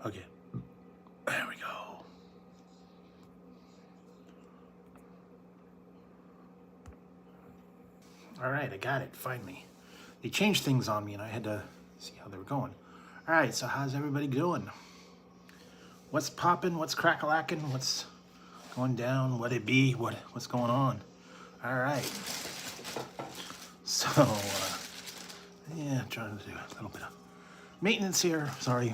Okay, there we go. All right, I got it, finally. They changed things on me and I had to see how they were going. All right, so how's everybody doing? What's popping? What's crack-a-lacking? What's going down? What it be? What's going on? All right. So, yeah, trying to do a little bit of maintenance here. Sorry.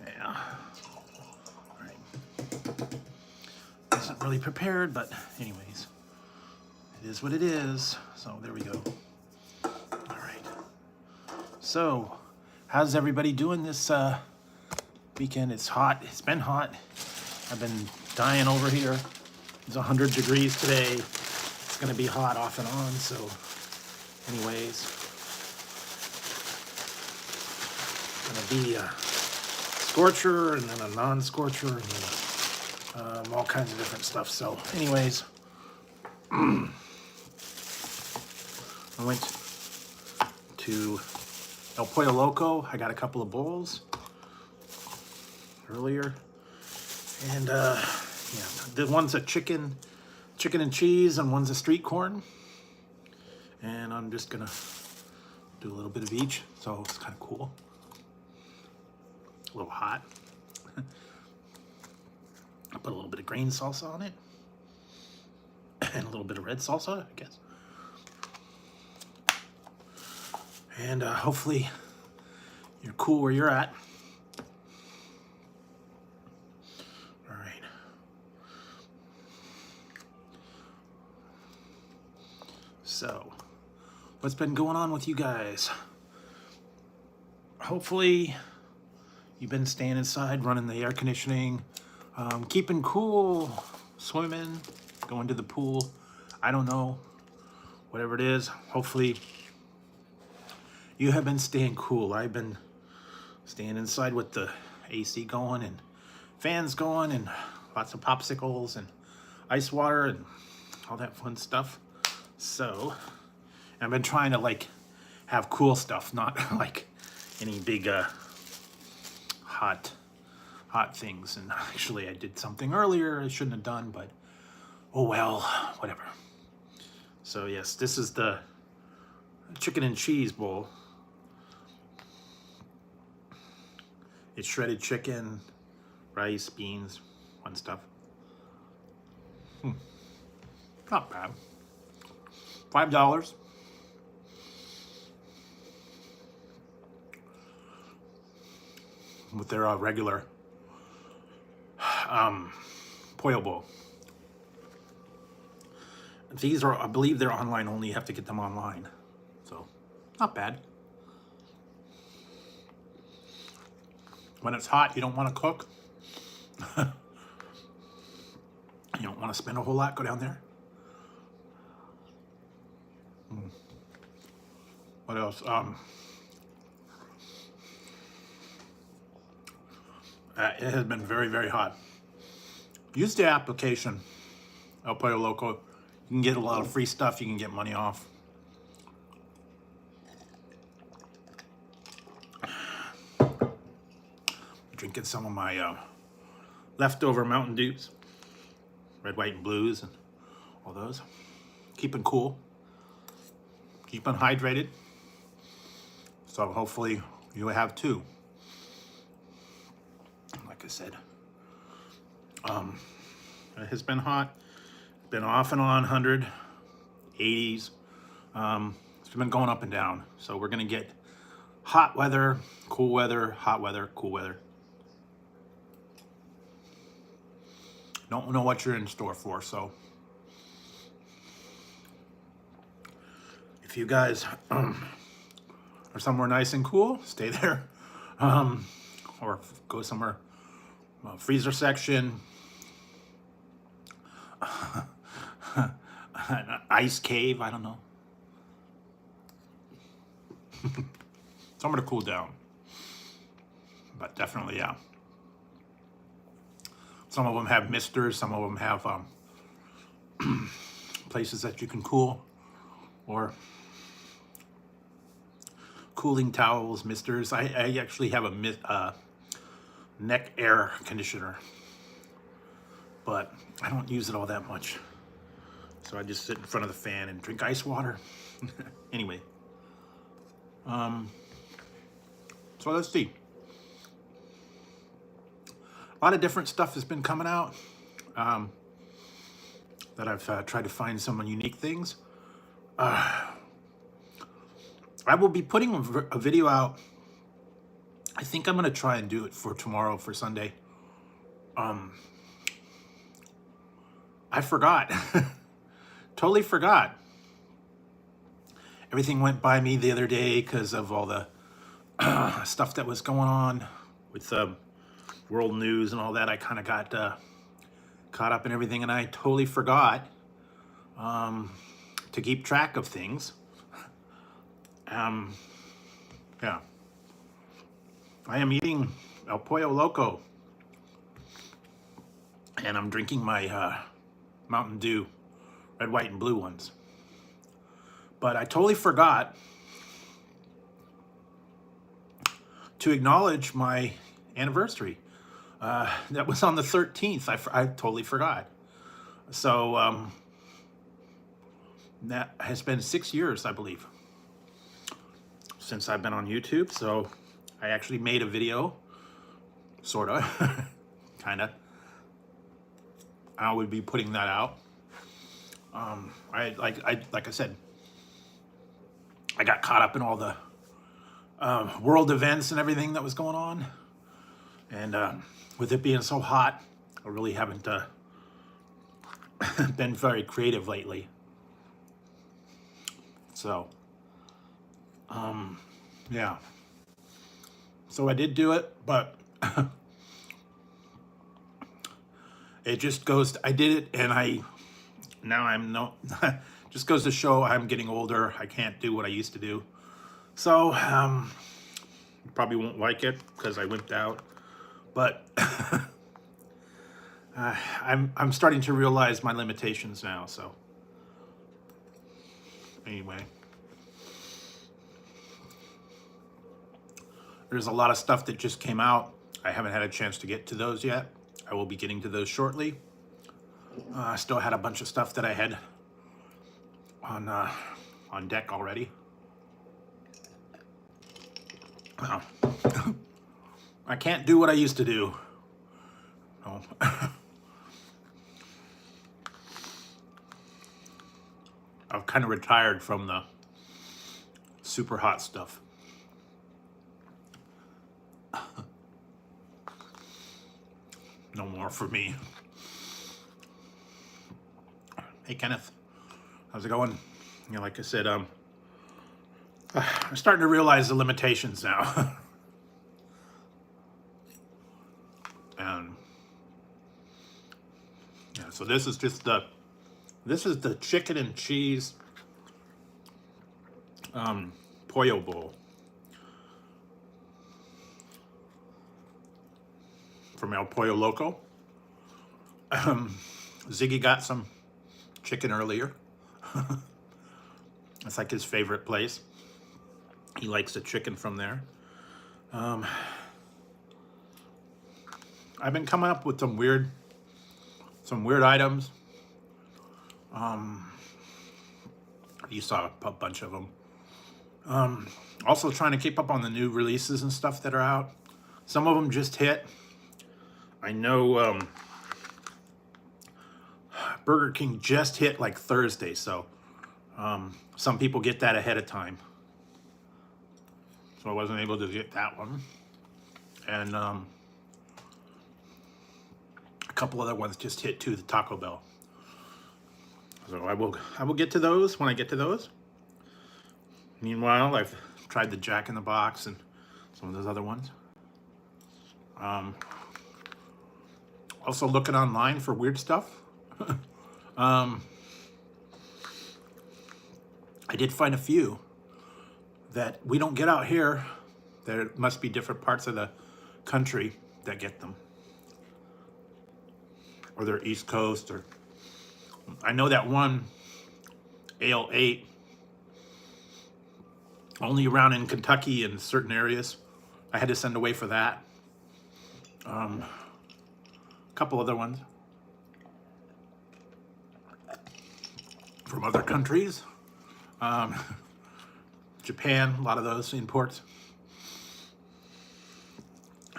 Yeah. All right. Wasn't really prepared, but anyways, it is what it is. So there we go. All right. So, how's everybody doing this weekend? It's hot. It's been hot. I've been dying over here. It's 100 degrees today. It's gonna be hot off and on. So, anyways, gonna be a scorcher and then a non-scorcher and then, all kinds of different stuff. So, anyways, I went to El Pollo Loco. I got a couple of bowls earlier, and yeah, the one's a chicken and cheese, and one's a street corn. And I'm just gonna do a little bit of each, so it's kind of cool. A little hot. I put a little bit of green salsa on it, and a little bit of red salsa, I guess. And hopefully you're cool where you're at. All right. So, what's been going on with you guys? Hopefully you've been staying inside, running the air conditioning, keeping cool, swimming, going to the pool. I don't know, whatever it is. Hopefully you have been staying cool. I've been staying inside with the AC going and fans going and lots of popsicles and ice water and all that fun stuff. So I've been trying to like have cool stuff, not like any big hot things. And actually I did something earlier I shouldn't have done, but oh well, whatever. So yes, this is the chicken and cheese bowl. It's shredded chicken, rice, beans, fun stuff. Not bad. $5. With their regular pollo bowl. These are, I believe they're online only. You have to get them online. So, not bad. When it's hot, you don't want to cook. You don't want to spend a whole lot. Go down there. What else? It has been very, very hot. Use the application, El Pollo Loco. You can get a lot of free stuff. You can get money off. Drinking some of my leftover Mountain Dews, red, white, and blues, and all those. Keeping cool, keeping hydrated. So hopefully you have too. Like I said, it has been hot. Been off and on 100, 80s. It's been going up and down. So we're gonna get hot weather, cool weather, hot weather, cool weather. Don't know what you're in store for, so if you guys are somewhere nice and cool, stay there, or go somewhere freezer section, an ice cave, I don't know. Somewhere to cool down, but definitely, yeah. Some of them have misters, some of them have places that you can cool, or cooling towels, misters. I actually have a neck air conditioner, but I don't use it all that much. So I just sit in front of the fan and drink ice water. Anyway, so let's see. A lot of different stuff has been coming out that I've tried to find some unique things. I will be putting a video out. I think I'm going to try and do it for tomorrow, for Sunday. I forgot. Totally forgot. Everything went by me the other day because of all the stuff that was going on with world news and all that. I kind of got caught up in everything, and I totally forgot to keep track of things. Yeah. I am eating El Pollo Loco, and I'm drinking my Mountain Dew, red, white, and blue ones. But I totally forgot to acknowledge my anniversary. That was on the 13th. I totally forgot. So that has been 6 years, I believe, since I've been on YouTube. So I actually made a video, sort of, kind of. I would be putting that out. Like I said, I got caught up in all the world events and everything that was going on, and with it being so hot, I really haven't been very creative lately. So, yeah. So I did do it, but it just goes. I did it, and now I'm no. Just goes to show I'm getting older. I can't do what I used to do. So you probably won't like it because I wimped out, but I'm starting to realize my limitations now. So anyway, there's a lot of stuff that just came out. I haven't had a chance to get to those yet. I will be getting to those shortly. I still had a bunch of stuff that I had on deck already. I can't do what I used to do. No. I've kind of retired from the super hot stuff. No more for me. Hey, Kenneth. How's it going? You know, like I said, I'm starting to realize the limitations now. And yeah, so this is just the chicken and cheese pollo bowl from El Pollo Loco. Ziggy got some chicken earlier. It's like his favorite place. He likes the chicken from there. I've been coming up with some weird items. You saw a bunch of them. Also trying to keep up on the new releases and stuff that are out. Some of them just hit. I know Burger King just hit like Thursday, so some people get that ahead of time. So I wasn't able to get that one. And a couple other ones just hit too, the Taco Bell. So I will get to those when I get to those. Meanwhile, I've tried the Jack in the Box and some of those other ones. Also looking online for weird stuff. I did find a few that we don't get out here. There must be different parts of the country that get them. Or they're East Coast, or I know that one Ale 8 Only around in Kentucky and certain areas. I had to send away for that. A couple other ones from other countries. Japan, a lot of those imports.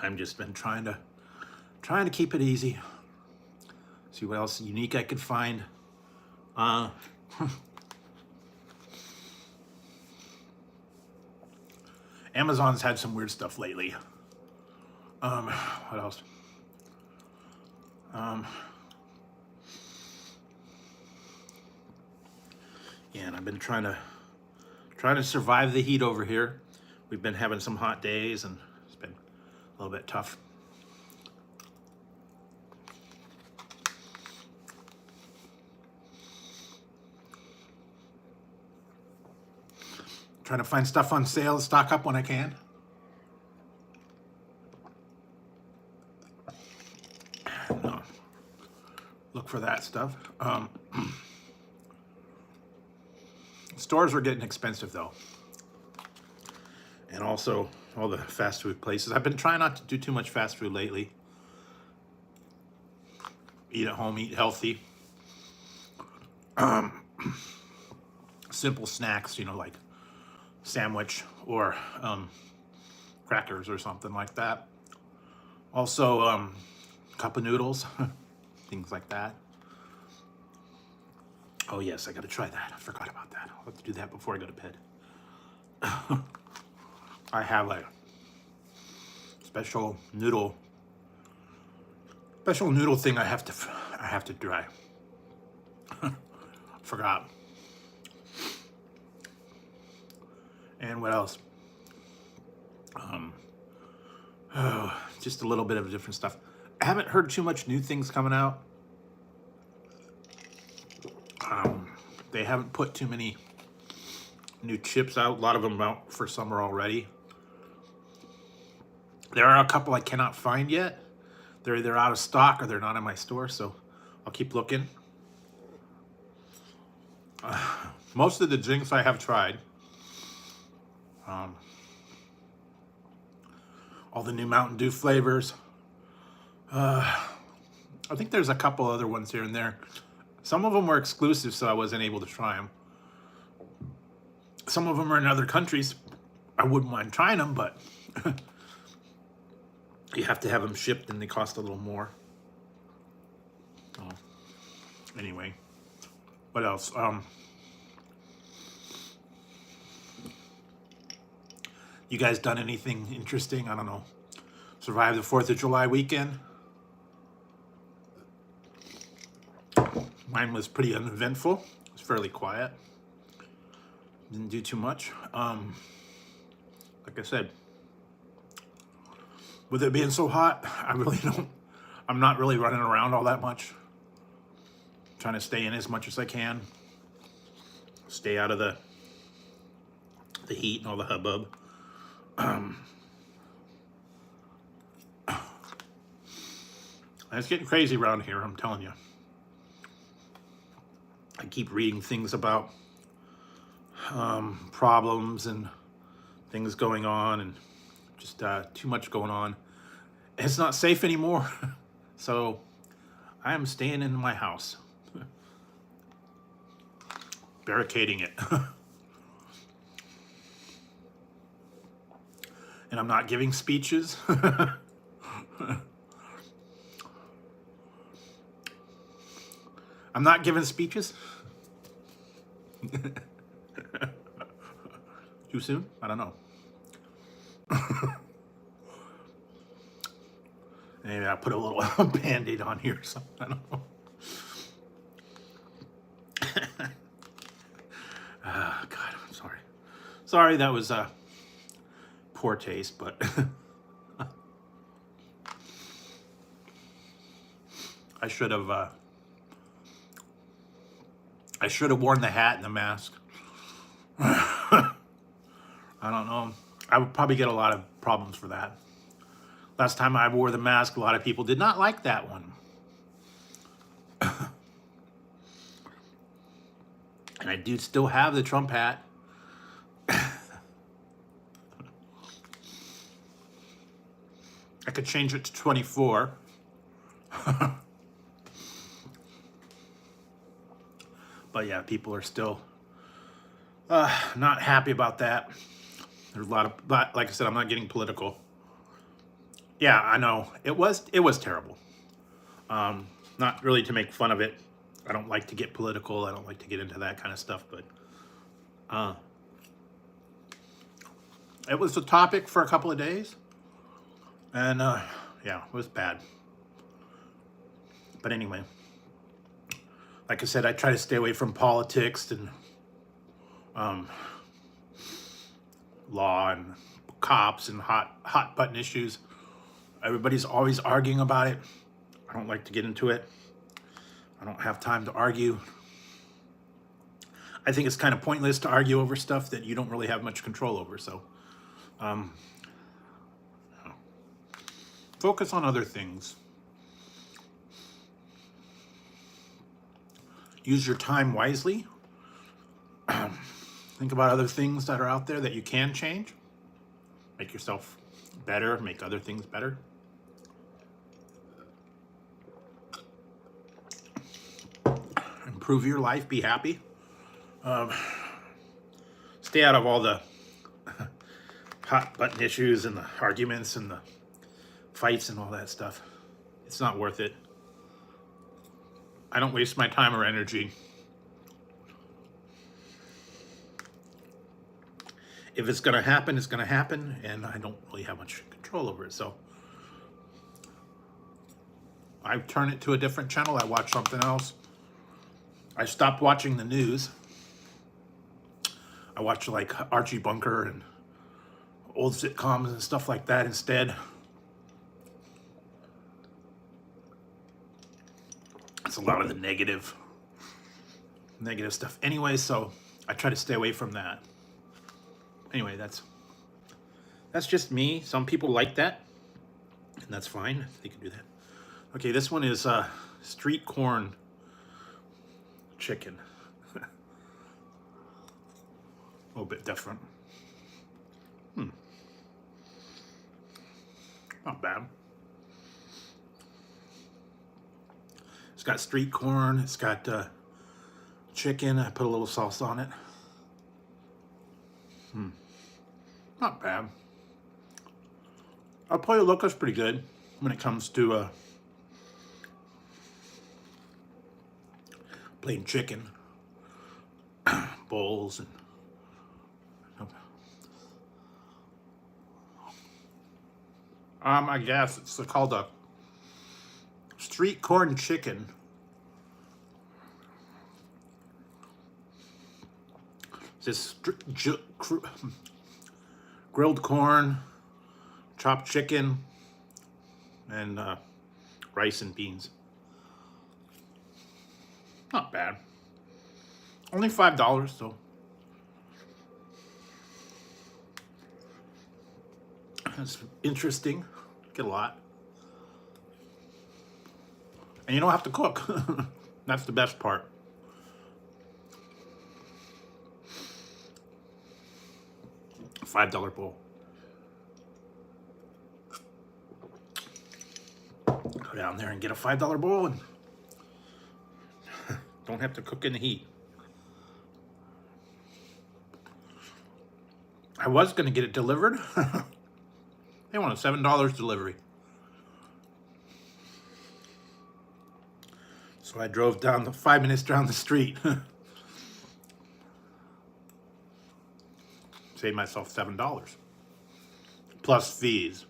I've just been trying to keep it easy. See what else unique I could find. Amazon's had some weird stuff lately. What else? Yeah, and I've been trying to survive the heat over here. We've been having some hot days, and it's been a little bit tough. Trying to find stuff on sale, stock up when I can. No. Look for that stuff. Stores are getting expensive though. And also all the fast food places. I've been trying not to do too much fast food lately. Eat at home, eat healthy. Simple snacks, you know, like sandwich or crackers or something like that. Also, cup of noodles, things like that. Oh yes, I gotta try that. I forgot about that. I'll have to do that before I go to bed. I have a special noodle thing I have to try. Forgot. And what else? Just a little bit of different stuff. I haven't heard too much new things coming out. They haven't put too many new chips out. A lot of them out for summer already. There are a couple I cannot find yet. They're either out of stock or they're not in my store, so I'll keep looking. Most of the drinks I have tried. All the new Mountain Dew flavors. I think there's a couple other ones here and there. Some of them were exclusive, so I wasn't able to try them. Some of them are in other countries. I wouldn't mind trying them, but you have to have them shipped and they cost a little more. Oh. Anyway, what else? You guys done anything interesting? I don't know. Survived the 4th of July weekend? Mine was pretty uneventful. It was fairly quiet. Didn't do too much. Like I said, with it being so hot, I'm not really running around all that much. Trying to stay in as much as I can. Stay out of the heat and all the hubbub. It's getting crazy around here, I'm telling you. I keep reading things about problems and things going on, and just too much going on. It's not safe anymore, so I am staying in my house, barricading it. And I'm not giving speeches. I'm not giving speeches. Too soon? I don't know. Maybe I put a little Band-Aid on here or something. I don't know. God, I'm sorry. Sorry, that was poor taste, but I should have worn the hat and the mask. I don't know. I would probably get a lot of problems for that. Last time I wore the mask, a lot of people did not like that one. And I do still have the Trump hat. I could change it to 24. But yeah, people are still not happy about that. There's a lot of, like I said, I'm not getting political. Yeah, I know it was terrible. Not really to make fun of it. I don't like to get political. I don't like to get into that kind of stuff, but it was a topic for a couple of days, and yeah, it was bad. But anyway, like I said, I try to stay away from politics and law and cops and hot button issues. Everybody's always arguing about it. I don't like to get into it. I don't have time to argue. I think it's kind of pointless to argue over stuff that you don't really have much control over. So focus on other things. Use your time wisely. Think about other things that are out there that you can change. Make yourself better, make other things better. Improve your life, be happy. Stay out of all the hot button issues and the arguments and the fights and all that stuff. It's not worth it. I don't waste my time or energy. If it's going to happen, it's going to happen, and I don't really have much control over it. So I turn it to a different channel. I watch something else. I stopped watching the news. I watch like Archie Bunker and old sitcoms and stuff like that instead. It's a lot of the negative stuff anyway, so I try to stay away from that. Anyway, that's just me. Some people like that, and that's fine. They can do that. Okay, this one is street corn chicken. A little bit different. Not bad. It's got street corn. It's got chicken. I put a little sauce on it. Not bad. Our pollo loco's pretty good when it comes to plain chicken bowls and I guess it's called a street corn chicken. This grilled corn, chopped chicken, and rice and beans. Not bad. Only $5, so that's interesting. Get a lot. And you don't have to cook. That's the best part. $5 bowl. Go down there and get a $5 bowl and don't have to cook in the heat. I was going to get it delivered. They wanted $7 delivery. So I drove down 5 minutes down the street. Saved myself $7 plus fees.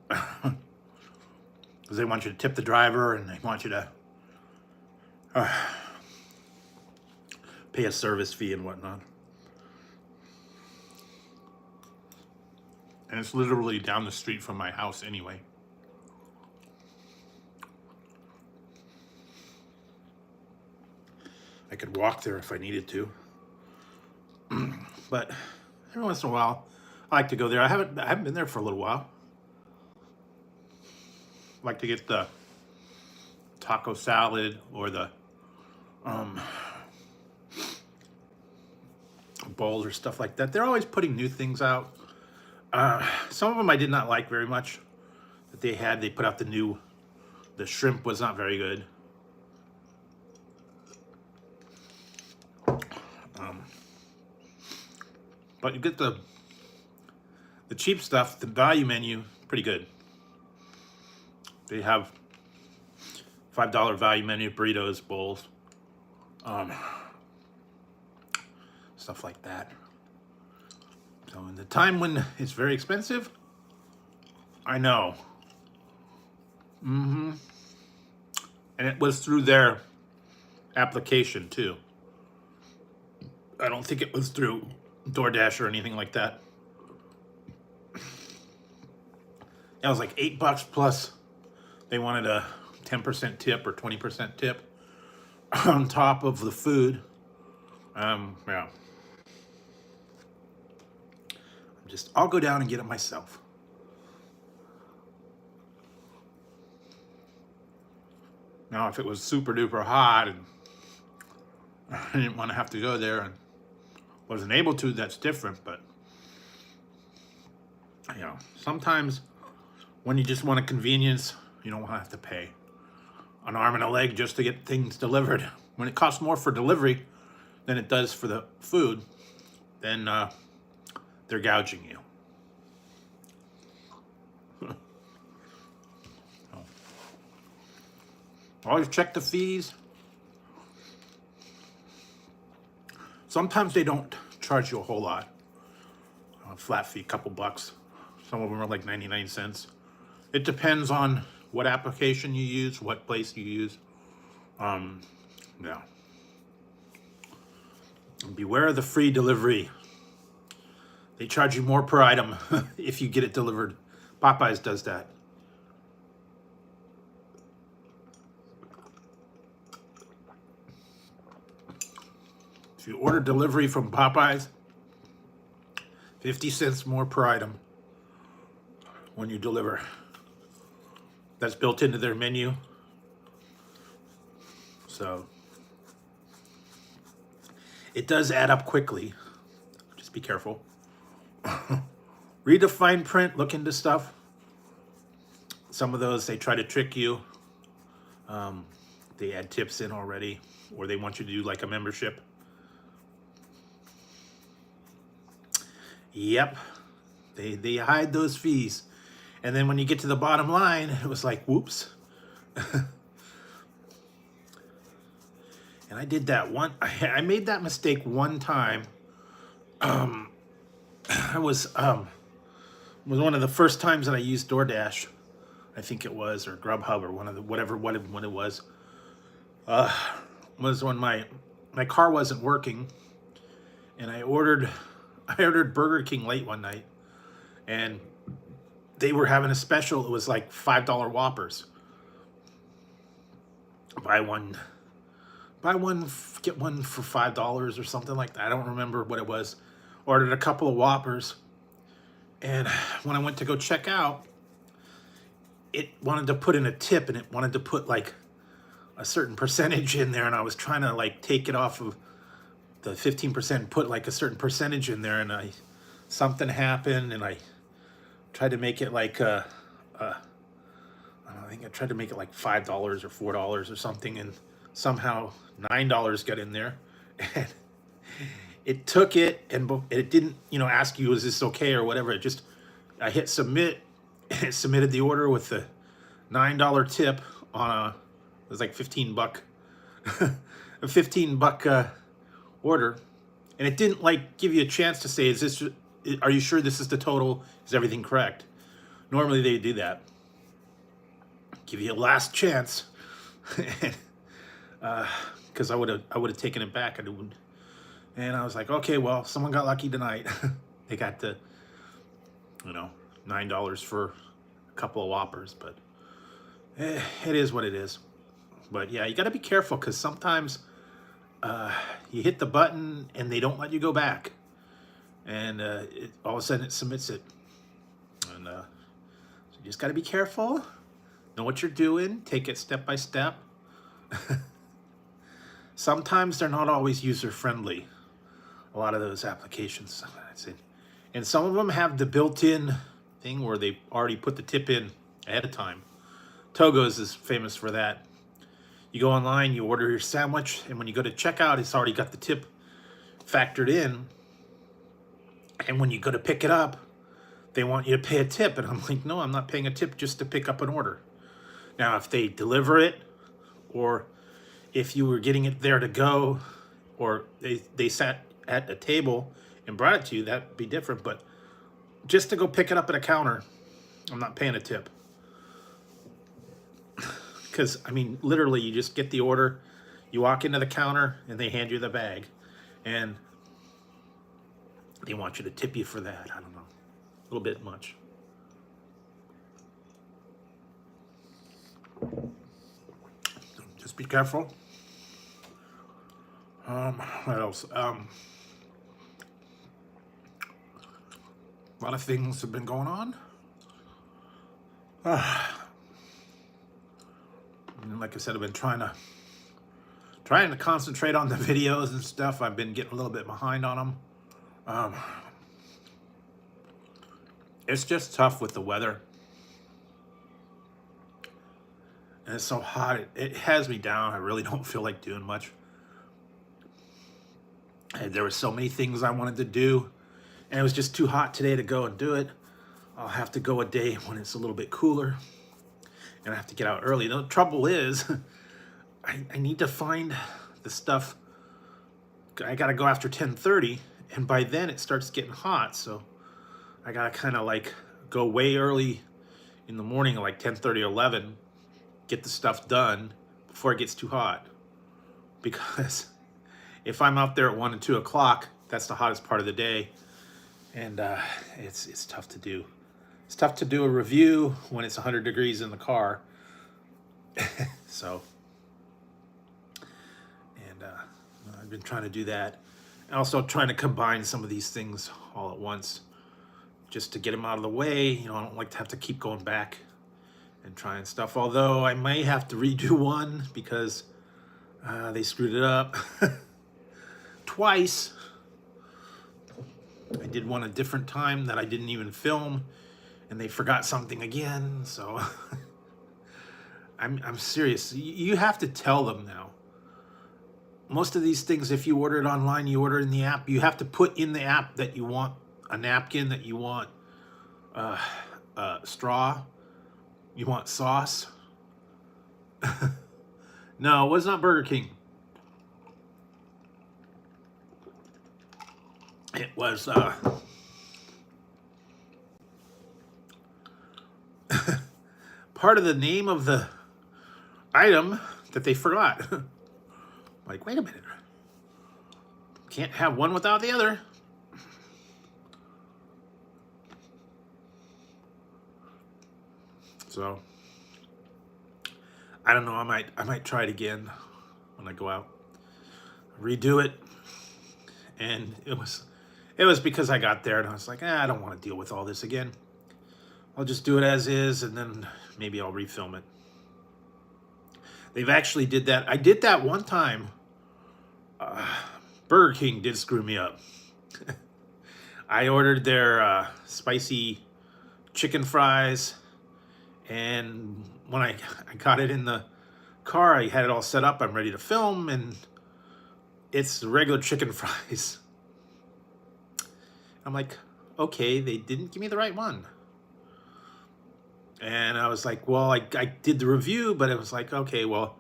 Because they want you to tip the driver and they want you to pay a service fee and whatnot. And it's literally down the street from my house anyway. I could walk there if I needed to. But every once in a while, I like to go there. I haven't been there for a little while. I like to get the taco salad or the bowls or stuff like that. They're always putting new things out. Some of them I did not like very much that they had. They put out the shrimp was not very good. But you get the cheap stuff, the value menu, pretty good. They have $5 value menu, burritos, bowls, stuff like that. So in the time when it's very expensive, I know. And it was through their application too. I don't think it was through DoorDash or anything like that. It was like $8 plus they wanted a 10% tip or 20% tip on top of the food. Yeah. I'll go down and get it myself. Now, if it was super duper hot and I didn't want to have to go there and wasn't able to, that's different. But, you know, sometimes when you just want a convenience, you don't want to have to pay an arm and a leg just to get things delivered. When it costs more for delivery than it does for the food, then they're gouging you. Always check the fees. Sometimes they don't charge you a whole lot. Flat fee, couple bucks. Some of them are like 99 cents. It depends on what application you use, what place you use. Yeah. And beware of the free delivery. They charge you more per item if you get it delivered. Popeyes does that. If you order delivery from Popeyes, 50 cents more per item when you deliver. That's built into their menu. So it does add up quickly. Just be careful. Read the fine print, look into stuff. Some of those, they try to trick you. They add tips in already, or they want you to do like a membership. Yep, they hide those fees. And then when you get to the bottom line, it was like, whoops. And I did that one. I made that mistake one time. I was one of the first times that I used DoorDash, I think it was, or Grubhub, or one of the what it was when my car wasn't working, and I ordered Burger King late one night, and they were having a special. It was like $5 Whoppers. Buy one, get one for $5 or something like that. I don't remember what it was. Ordered a couple of Whoppers, and when I went to go check out, it wanted to put in a tip, and it wanted to put like a certain percentage in there, and I was trying to like take it off of the 15% and put like a certain percentage in there, and something happened, and I tried to make it like I think I tried to make it like $5 or $4 or something, and somehow $9 got in there, and it took it, and it didn't, ask you, is this okay or whatever. I hit submit, and it submitted the order with the $9 tip on it was like $15, a $15 order, and it didn't like give you a chance to say, are you sure this is the total? Is everything correct? Normally they do that. Give you a last chance, because I would have taken it back. And I was like, okay, well, someone got lucky tonight. They got the, $9 for a couple of Whoppers, but it is what it is. But yeah, you got to be careful, because sometimes you hit the button and they don't let you go back, and all of a sudden it submits it, and so you just got to be careful, know what you're doing, take it step by step. Sometimes they're not always user friendly, a lot of those applications. And some of them have the built-in thing where they already put the tip in ahead of time. Togo's is famous for that. You go online, you order your sandwich, and when you go to checkout, it's already got the tip factored in. And when you go to pick it up, they want you to pay a tip. And I'm like, no, I'm not paying a tip just to pick up an order. Now, if they deliver it, or if you were getting it there to go, or they sat at a table and brought it to you, that'd be different. But just to go pick it up at a counter, I'm not paying a tip. Because, I mean, literally, you just get the order, you walk into the counter, and they hand you the bag. And they want you to tip you for that. I don't know. A little bit much. Just be careful. What else? A lot of things have been going on. And like I said, I've been trying to concentrate on the videos and stuff. I've been getting a little bit behind on them. It's just tough with the weather. And it's so hot, it has me down. I really don't feel like doing much. And there were so many things I wanted to do, and it was just too hot today to go and do it. I'll have to go a day when it's a little bit cooler, and I have to get out early. The trouble is, I need to find the stuff. I gotta go after 10:30, and by then it starts getting hot, so I gotta kind of like go way early in the morning, like 10:30 or 11, get the stuff done before it gets too hot. Because if I'm out there at 1 and 2 o'clock, that's the hottest part of the day, and it's tough to do. It's tough to do a review when it's 100 degrees in the car. So, and I've been trying to do that. And also trying to combine some of these things all at once, just to get them out of the way. You know, I don't like to have to keep going back and trying stuff. Although I may have to redo one because they screwed it up twice. I did one a different time that I didn't even film, and they forgot something again. So I'm serious. You have to tell them now. Most of these things, if you order it online, you order in the app, you have to put in the app that you want a napkin, that you want straw, you want sauce. No, it was not Burger King. It was part of the name of the item that they forgot. Like, wait a minute. Can't have one without the other. So I don't know, I might try it again when I go out. Redo it. And it was because I got there and I was like, I don't want to deal with all this again. I'll just do it as is, and then maybe I'll refilm it. They've actually did that. I did that one time. Burger King did screw me up. I ordered their spicy chicken fries, and when I got it in the car, I had it all set up. I'm ready to film, and it's regular chicken fries. I'm like, okay, they didn't give me the right one. And I was like, well, I did the review, but it was like, okay, well,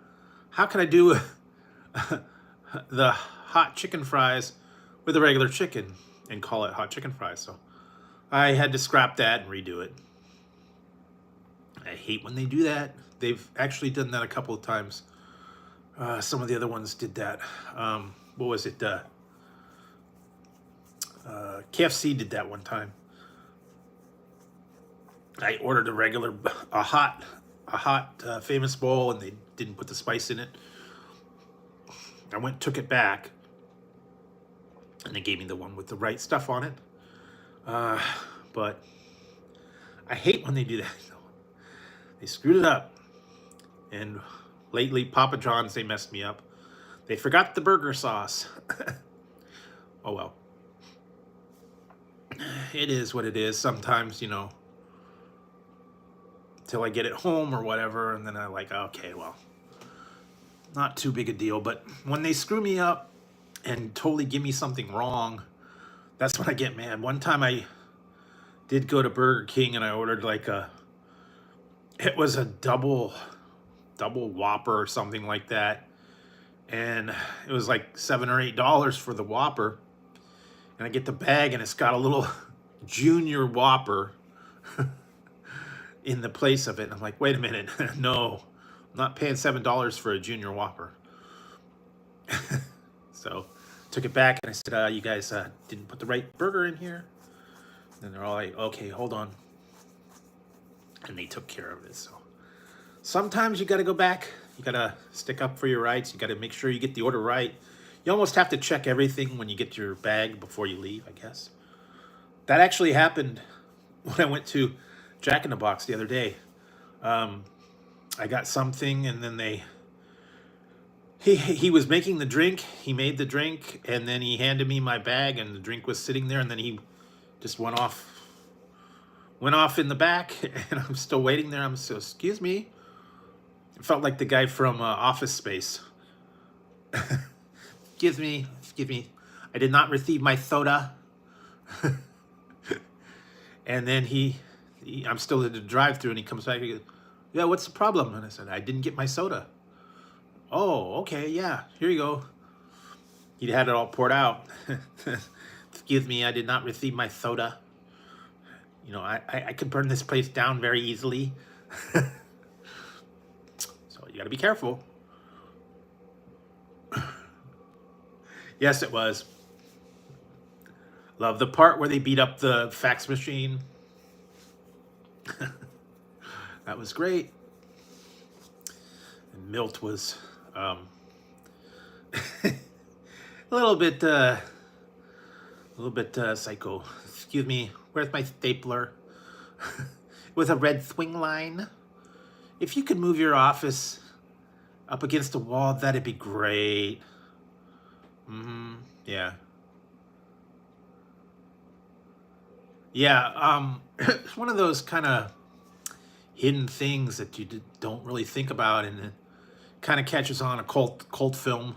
how can I do the hot chicken fries with the regular chicken and call it hot chicken fries? So I had to scrap that and redo it. I hate when they do that. They've actually done that a couple of times. Some of the other ones did that. What was it? KFC did that one time. I ordered a hot famous bowl, and they didn't put the spice in it. I went, took it back, and they gave me the one with the right stuff on it. But I hate when they do that. They screwed it up. And lately, Papa John's, they messed me up. They forgot the burger sauce. Oh well. it is what it is. Sometimes, you know, till I get it home or whatever, and then I'm like, okay, well, not too big a deal. But when they screw me up and totally give me something wrong, that's when I get mad. One time I did go to Burger King and I ordered like it was a double Whopper or something like that, and it was like $7 or $8 for the Whopper, and I get the bag and it's got a little junior Whopper in the place of it, and I'm like, wait a minute, no, I'm not paying $7 for a junior Whopper. So took it back and I said, you guys didn't put the right burger in here. And they're all like, okay, hold on. And they took care of it. So sometimes you got to go back. You got to stick up for your rights. You got to make sure you get the order right. You almost have to check everything when you get your bag before you leave, I guess. That actually happened when I went to Jack in the Box the other day. I got something, and then he was making the drink. He made the drink, and then he handed me my bag, and the drink was sitting there, and then he just went off in the back, and I'm still waiting there. I'm so, excuse me. It felt like the guy from Office Space. Excuse me. I did not receive my soda. And then I'm still at the drive-thru, and he comes back and he goes, yeah, what's the problem? And I said, I didn't get my soda. Oh, okay, yeah, here you go. He had it all poured out. Excuse me, I did not receive my soda. You know, I could burn this place down very easily. So you gotta be careful. Yes, it was. Love the part where they beat up the fax machine. That was great. And Milt was a little bit psycho. Excuse me, where's my stapler? With a red swing line. If you could move your office up against a wall, that'd be great. Yeah. Yeah, it's one of those kind of hidden things that you don't really think about, and it kind of catches on. A cult film.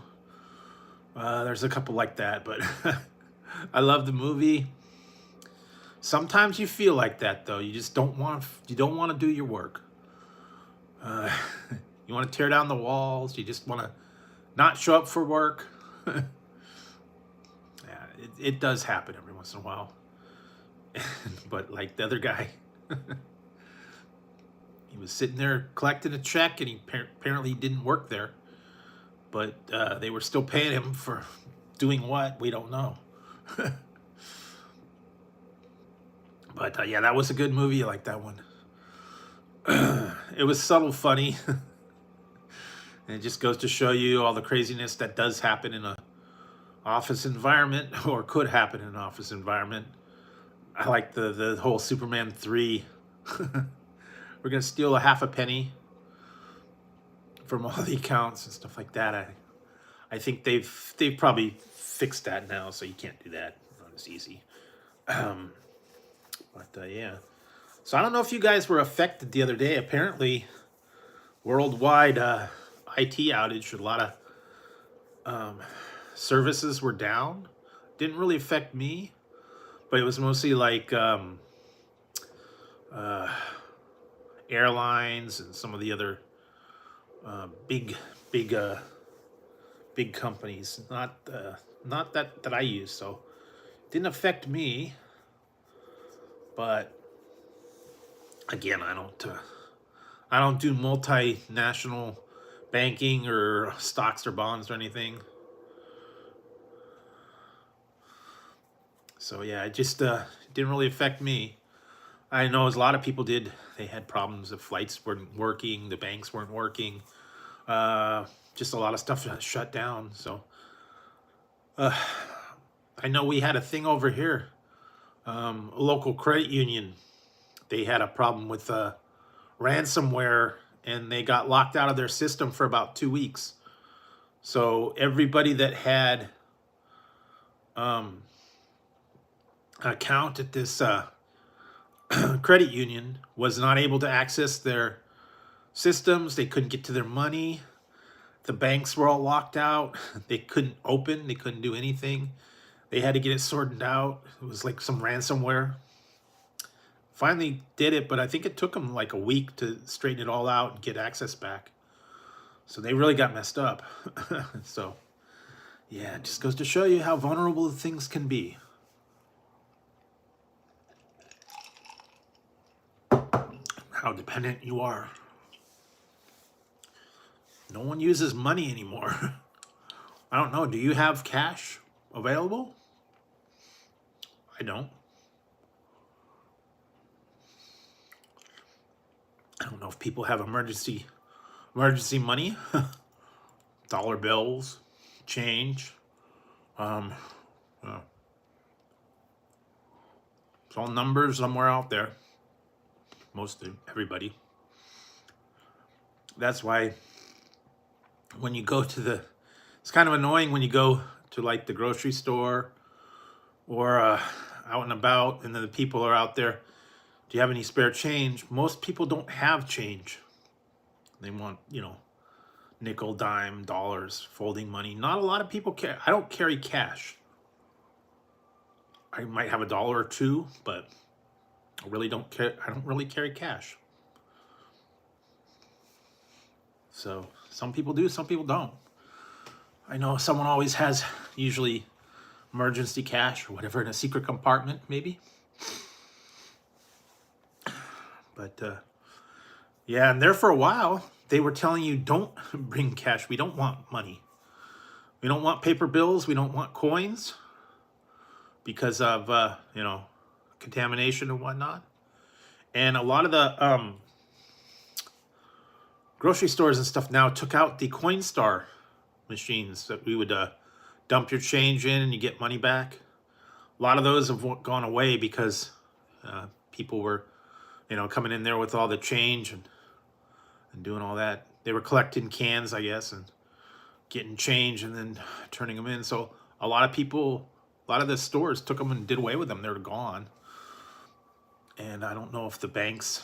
There's a couple like that, but I love the movie. Sometimes you feel like that, though. You just don't want to do your work. You want to tear down the walls. You just want to not show up for work. Yeah, it does happen every once in a while. But like the other guy, he was sitting there collecting a check, and he apparently didn't work there, but they were still paying him for doing what? We don't know. But yeah, that was a good movie. I like that one. It was subtle funny. And it just goes to show you all the craziness that does happen in a office environment, or could happen in an office environment. I like the whole Superman 3. We're gonna steal a half a penny from all the accounts and stuff like that. I think they've probably fixed that now, so you can't do that. Not as easy. But yeah. So I don't know if you guys were affected the other day. Apparently, worldwide IT outage. A lot of services were down. Didn't really affect me, but it was mostly like airlines and some of the other big companies. Not that I use, so it didn't affect me. But again, I don't do multinational banking or stocks or bonds or anything. So yeah, it just didn't really affect me. I know as a lot of people did. They had problems. The flights weren't working. The banks weren't working. Just a lot of stuff shut down. So I know we had a thing over here. A local credit union. They had a problem with ransomware, and they got locked out of their system for about 2 weeks. So everybody that had account at this credit union was not able to access their systems. They couldn't get to their money. The banks were all locked out. They couldn't open. They couldn't do anything. They had to get it sorted out. It was like some ransomware. Finally did it, but I think it took them like a week to straighten it all out and get access back. So they really got messed up. So, yeah, it just goes to show you how vulnerable things can be. How dependent you are. No one uses money anymore. I don't know. Do you have cash available? I don't. I don't know if people have emergency money, dollar bills, change. It's all numbers somewhere out there. Most of everybody. That's why when you go to it's kind of annoying when you go to like the grocery store or out and about, and then the people are out there. Do you have any spare change? Most people don't have change. They want, nickel, dime, dollars, folding money. Not a lot of people care. I don't carry cash. I might have $1 or $2, but I really don't care. I don't really carry cash. So some people do, some people don't. I know someone always has usually emergency cash or whatever in a secret compartment, maybe. But yeah, and there for a while, they were telling you, don't bring cash. We don't want money. We don't want paper bills. We don't want coins because of, contamination and whatnot. And a lot of the grocery stores and stuff now took out the Coinstar machines that we would dump your change in and you get money back. A lot of those have gone away because people were coming in there with all the change and doing all that. They were collecting cans, I guess, and getting change and then turning them in. So a lot of the stores took them and did away with them. They're gone. And I don't know if banks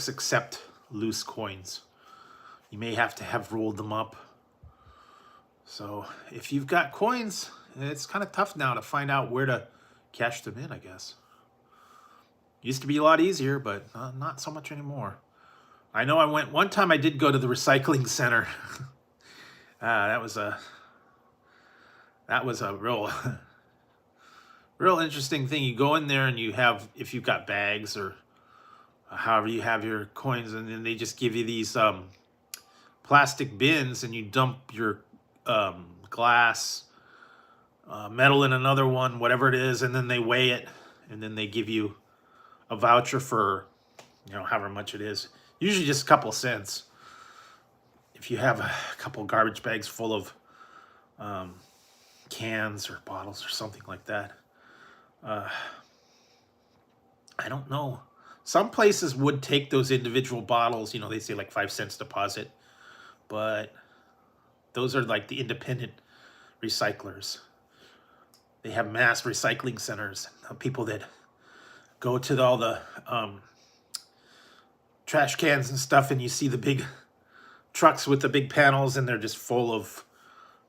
accept loose coins. You may have to have rolled them up. So if you've got coins, it's kind of tough now to find out where to cash them in, I guess. Used to be a lot easier, but not so much anymore. I know one time I did go to the recycling center. That was a real interesting thing. You go in there and if you've got bags or however you have your coins, and then they just give you these plastic bins and you dump your glass, metal in another one, whatever it is, and then they weigh it, and then they give you a voucher for, however much it is. Usually just a couple cents. If you have a couple garbage bags full of cans or bottles or something like that. I don't know. Some places would take those individual bottles, they say like 5 cents deposit, but those are like the independent recyclers. They have mass recycling centers, people that go to all the trash cans and stuff, and you see the big trucks with the big panels, and they're just full of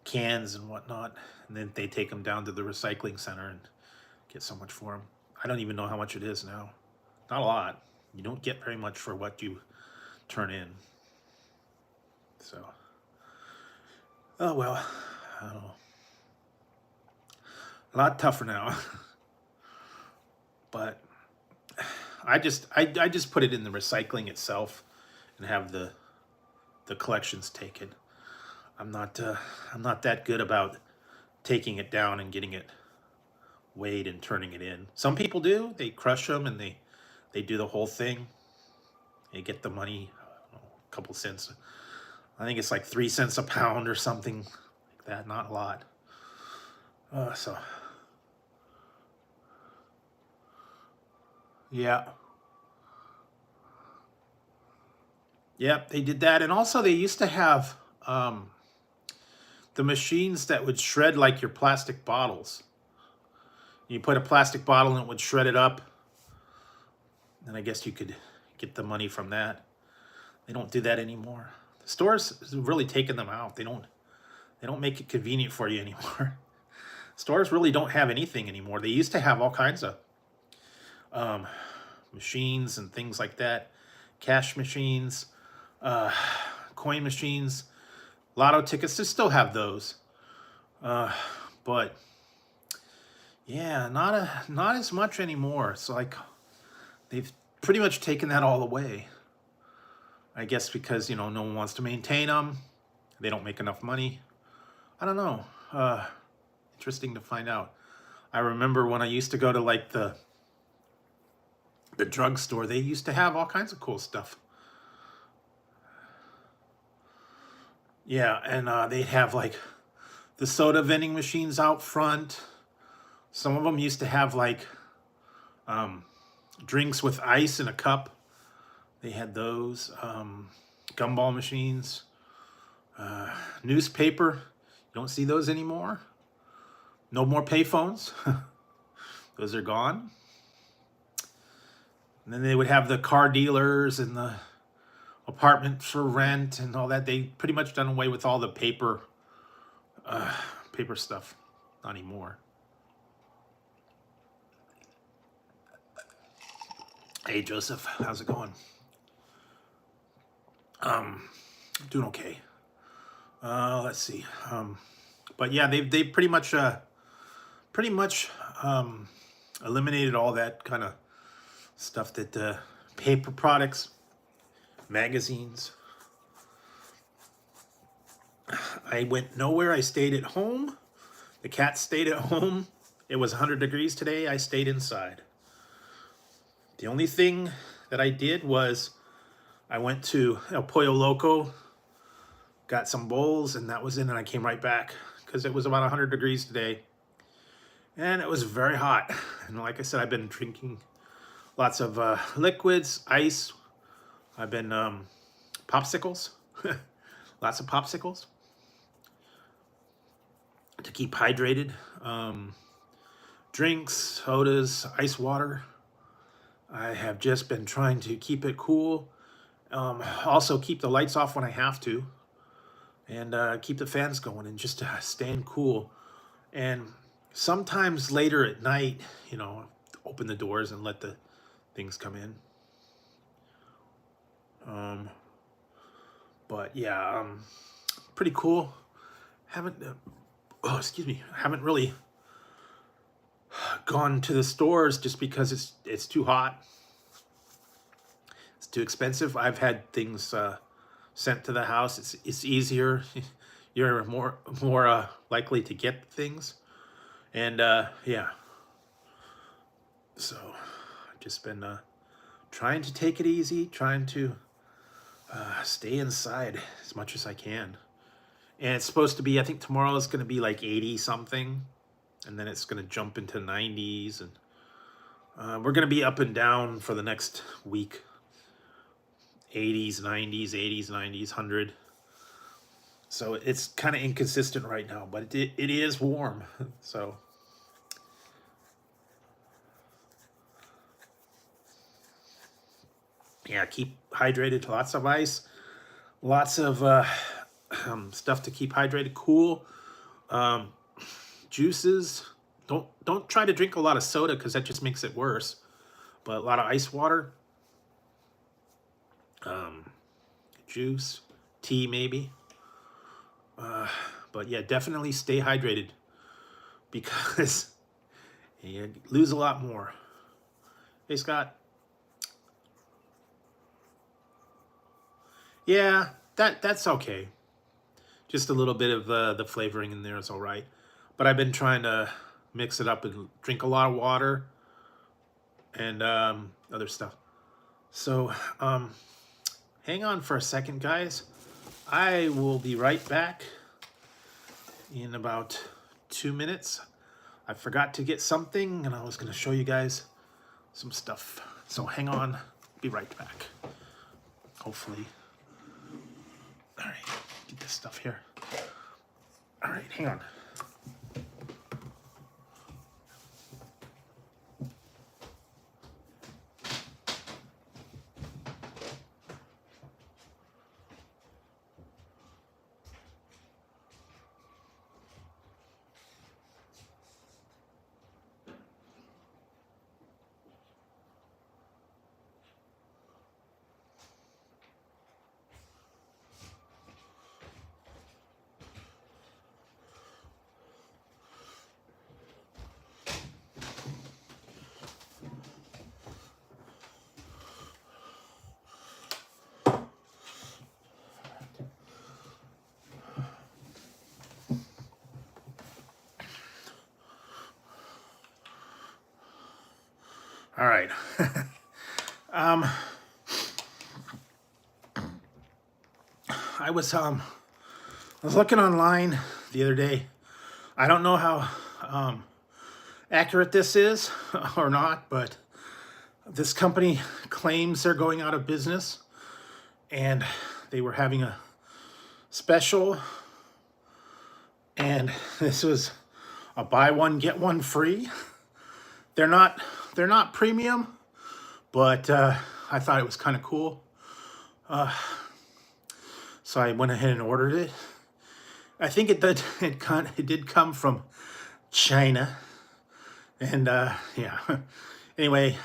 cans and whatnot, and then they take them down to the recycling center and get so much for them. I don't even know how much it is now. Not a lot. You don't get very much for what you turn in. So, oh well, I don't know. A lot tougher now. But I just put it in the recycling itself and have the collections taken. I'm not that good about taking it down and getting it weighed and turning it in. Some people do. They crush them and they do the whole thing. They get the money, a couple cents. I think it's like 3 cents a pound or something like that. Not a lot. So yeah. Yep, they did that. And also they used to have the machines that would shred like your plastic bottles. You put a plastic bottle and it would shred it up. And I guess you could get the money from that. They don't do that anymore. The stores have really taken them out. They don't make it convenient for you anymore. Stores really don't have anything anymore. They used to have all kinds of machines and things like that. Cash machines, coin machines, lotto tickets. They still have those. But yeah, not as much anymore. So like they've pretty much taken that all away. I guess because, no one wants to maintain them. They don't make enough money. I don't know. Interesting to find out. I remember when I used to go to like the drugstore, they used to have all kinds of cool stuff. Yeah, and they'd have like the soda vending machines out front. Some of them used to have like drinks with ice in a cup. They had those. Gumball machines. Newspaper. You don't see those anymore. No more payphones. Those are gone. And then they would have the car dealers and the apartments for rent and all that. They pretty much done away with all the paper stuff. Not anymore. Hey Joseph, how's it going? Doing okay. Let's see. But yeah, they pretty much eliminated all that kind of stuff that paper products, magazines. I went nowhere. I stayed at home. The cat stayed at home. It was 100 degrees today. I stayed inside. The only thing that I did was I went to El Pollo Loco, got some bowls, and that was it, and I came right back because it was about 100 degrees today. And it was very hot. And like I said, I've been drinking lots of liquids, ice. I've been popsicles, lots of popsicles to keep hydrated. Drinks, sodas, ice water. I have just been trying to keep it cool. Also keep the lights off when I have to. And keep the fans going and just staying cool. And sometimes later at night, open the doors and let the things come in. But yeah, pretty cool. Haven't really gone to the stores just because it's too hot. It's too expensive. I've had things sent to the house. It's easier. You're more likely to get things. And yeah. So I've just been trying to take it easy, trying to stay inside as much as I can. And it's supposed to be, I think tomorrow is going to be like 80 something. And then it's going to jump into 90s. And we're going to be up and down for the next week. 80s, 90s, 80s, 90s, 100. So it's kind of inconsistent right now. But it is warm. So yeah, keep hydrated. Lots of ice. Lots of stuff to keep hydrated. Cool. Juices. Don't try to drink a lot of soda because that just makes it worse. But a lot of ice water. Juice. Tea maybe. But yeah, definitely stay hydrated. Because you lose a lot more. Hey Scott. Yeah, that's okay. Just a little bit of the flavoring in there is all right. But I've been trying to mix it up and drink a lot of water and other stuff. So hang on for a second, guys. I will be right back in about 2 minutes. I forgot to get something, and I was going to show you guys some stuff. So hang on. Be right back. Hopefully. All right, get this stuff here. All right, hang on. All right. I was looking online the other day. I don't know how accurate this is or not, but this company claims they're going out of business, and they were having a special, and this was a buy one get one free. They're not premium, but I thought it was kind of cool. So I went ahead and ordered it. I think it did come from China, and yeah. Anyway,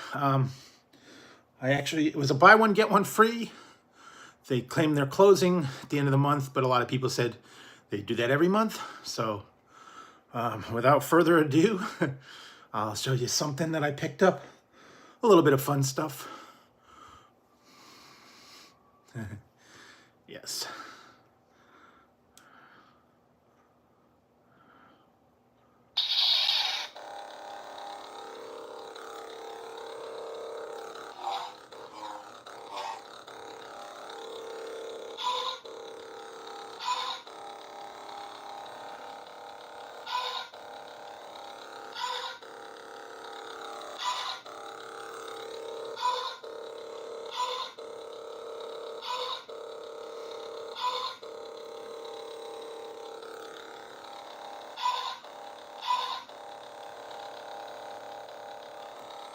it was a buy one get one free. They claim they're closing at the end of the month, but a lot of people said they do that every month. So without further ado, I'll show you something that I picked up. A little bit of fun stuff. Yes.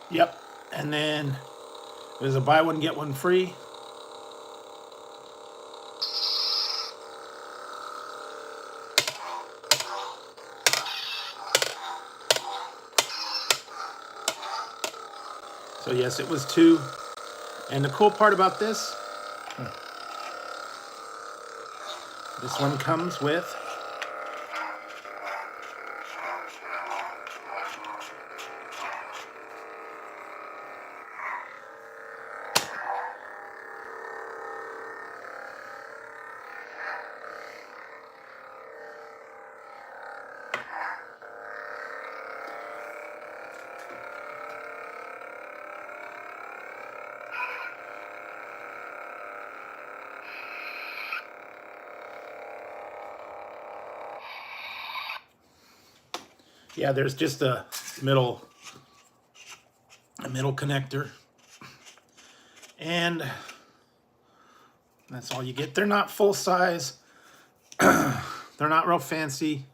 Yep, and then there's a buy one get one free. So yes, it was 2. And the cool part about this one comes with yeah, there's just a middle connector, and that's all you get. They're not full size. They're not real fancy.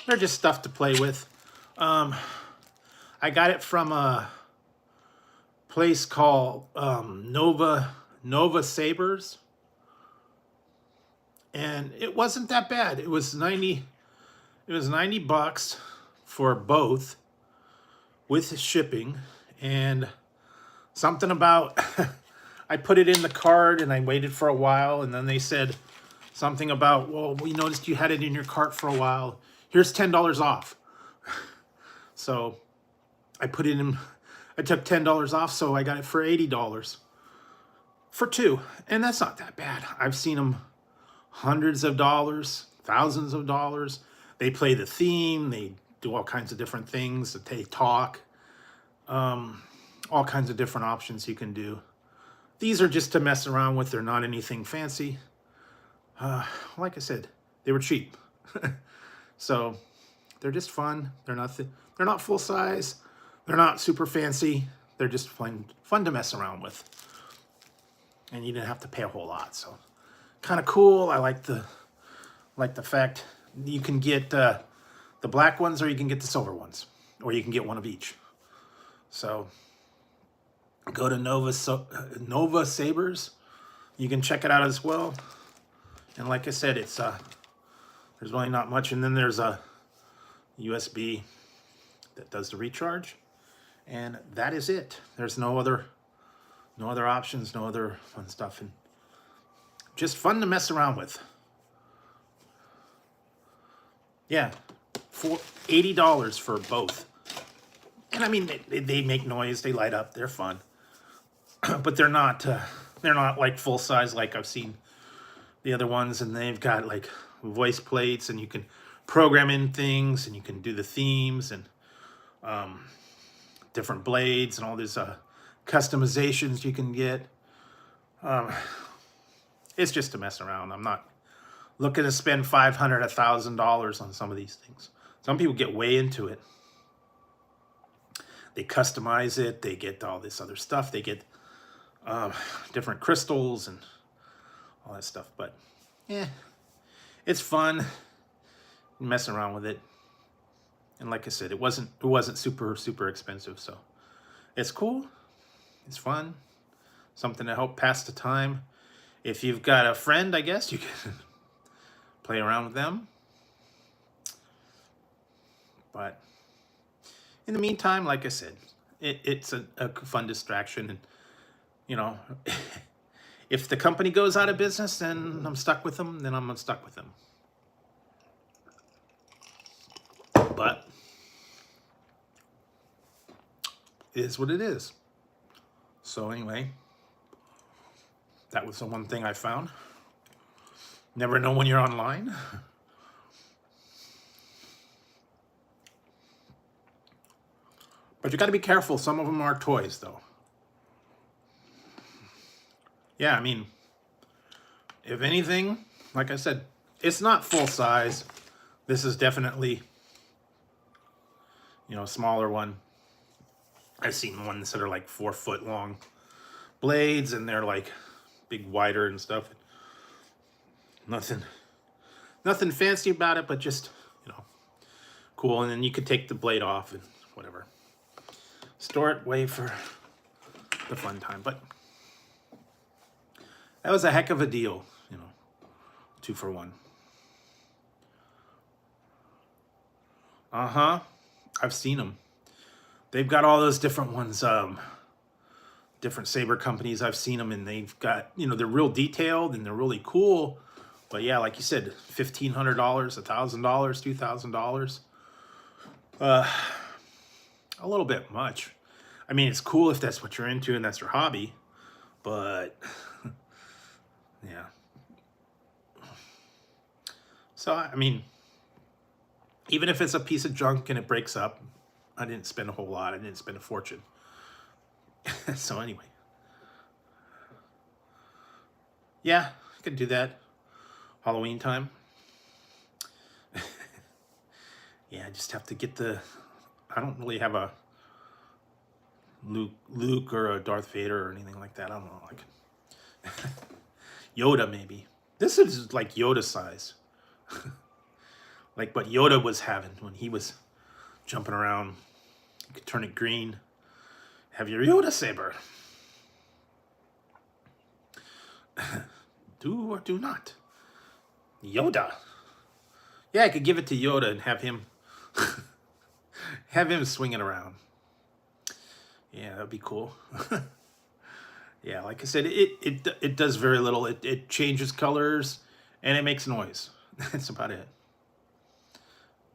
They're just stuff to play with. I got it from a place called Nova Sabers, and it wasn't that bad. It was 90 bucks for both with shipping, and something about I put it in the cart and I waited for a while, and then they said something about, well, we noticed you had it in your cart for a while. Here's $10 off. So I put it in, I took $10 off, so I got it for $80 for 2. And that's not that bad. I've seen them hundreds of dollars, thousands of dollars. They play the theme, they do all kinds of different things, that they talk, all kinds of different options you can do. These are just to mess around with. They're not anything fancy. Like I said, they were cheap. So they're just fun. They're not full size. They're not super fancy. They're just fun to mess around with. And you didn't have to pay a whole lot. So kind of cool. I like the fact you can get the black ones, or you can get the silver ones, or you can get one of each. So go to Nova Sabers. You can check it out as well. And like I said, it's there's really not much. And then there's a USB that does the recharge, and that is it. There's no other options, no other fun stuff, and just fun to mess around with. Yeah, for $80 for both. And I mean, they make noise, they light up, they're fun, but they're not like full size like I've seen the other ones. And they've got like voice plates, and you can program in things, and you can do the themes, and different blades and all these customizations you can get. It's just to mess around. I'm not looking to spend $500, $1,000 on some of these things. Some people get way into it. They customize it. They get all this other stuff. They get different crystals and all that stuff. But yeah, it's fun messing around with it. And like I said, it wasn't super expensive. So it's cool. It's fun. Something to help pass the time. If you've got a friend, I guess you can play around with them. But in the meantime, like I said, it's a fun distraction. And, you know, if the company goes out of business and I'm stuck with them, then I'm stuck with them. But it is what it is. So anyway, that was the one thing I found. Never know when you're online. But you got to be careful. Some of them are toys, though. Yeah, I mean, if anything, like I said, it's not full size. This is definitely, you know, a smaller one. I've seen ones that are like 4 foot long blades, and they're like big wider and stuff. Nothing fancy about it, but just, you know, cool. And then you could take the blade off and whatever. Store it away for the fun time. But that was a heck of a deal, you know, 2 for 1. I've seen them. They've got all those different ones, different saber companies. I've seen them, and they've got, you know, they're real detailed and they're really cool. But yeah, like you said, $1,500, $1,000, $2,000. A little bit much. I mean, it's cool if that's what you're into and that's your hobby, but yeah. So, I mean, even if it's a piece of junk and it breaks up, I didn't spend a whole lot. I didn't spend a fortune. So anyway. Yeah, I could do that. Halloween time. Yeah, I just have to get I don't really have a Luke or a Darth Vader or anything like that. I don't know, like Yoda maybe. This is like Yoda size. Like what Yoda was having when he was jumping around. You could turn it green. Have your Yoda saber. Do or do not. Yoda. Yeah, I could give it to Yoda and have him swing it around. Yeah, that'd be cool. Yeah, like I said, it does very little. It changes colors and it makes noise. That's about it.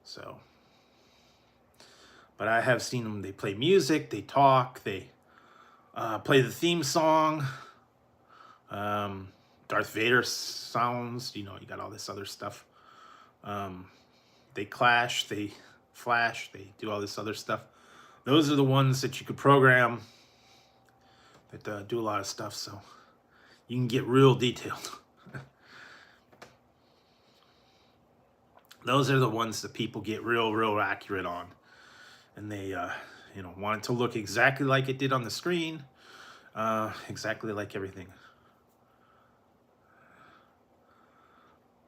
So, but I have seen them. They play music, they talk, they play the theme song. Darth Vader sounds, you know, you got all this other stuff. They clash, they flash, they do all this other stuff. Those are the ones that you could program that do a lot of stuff, so you can get real detailed. Those are the ones that people get real accurate on. And they, you know, want it to look exactly like it did on the screen. Exactly like everything.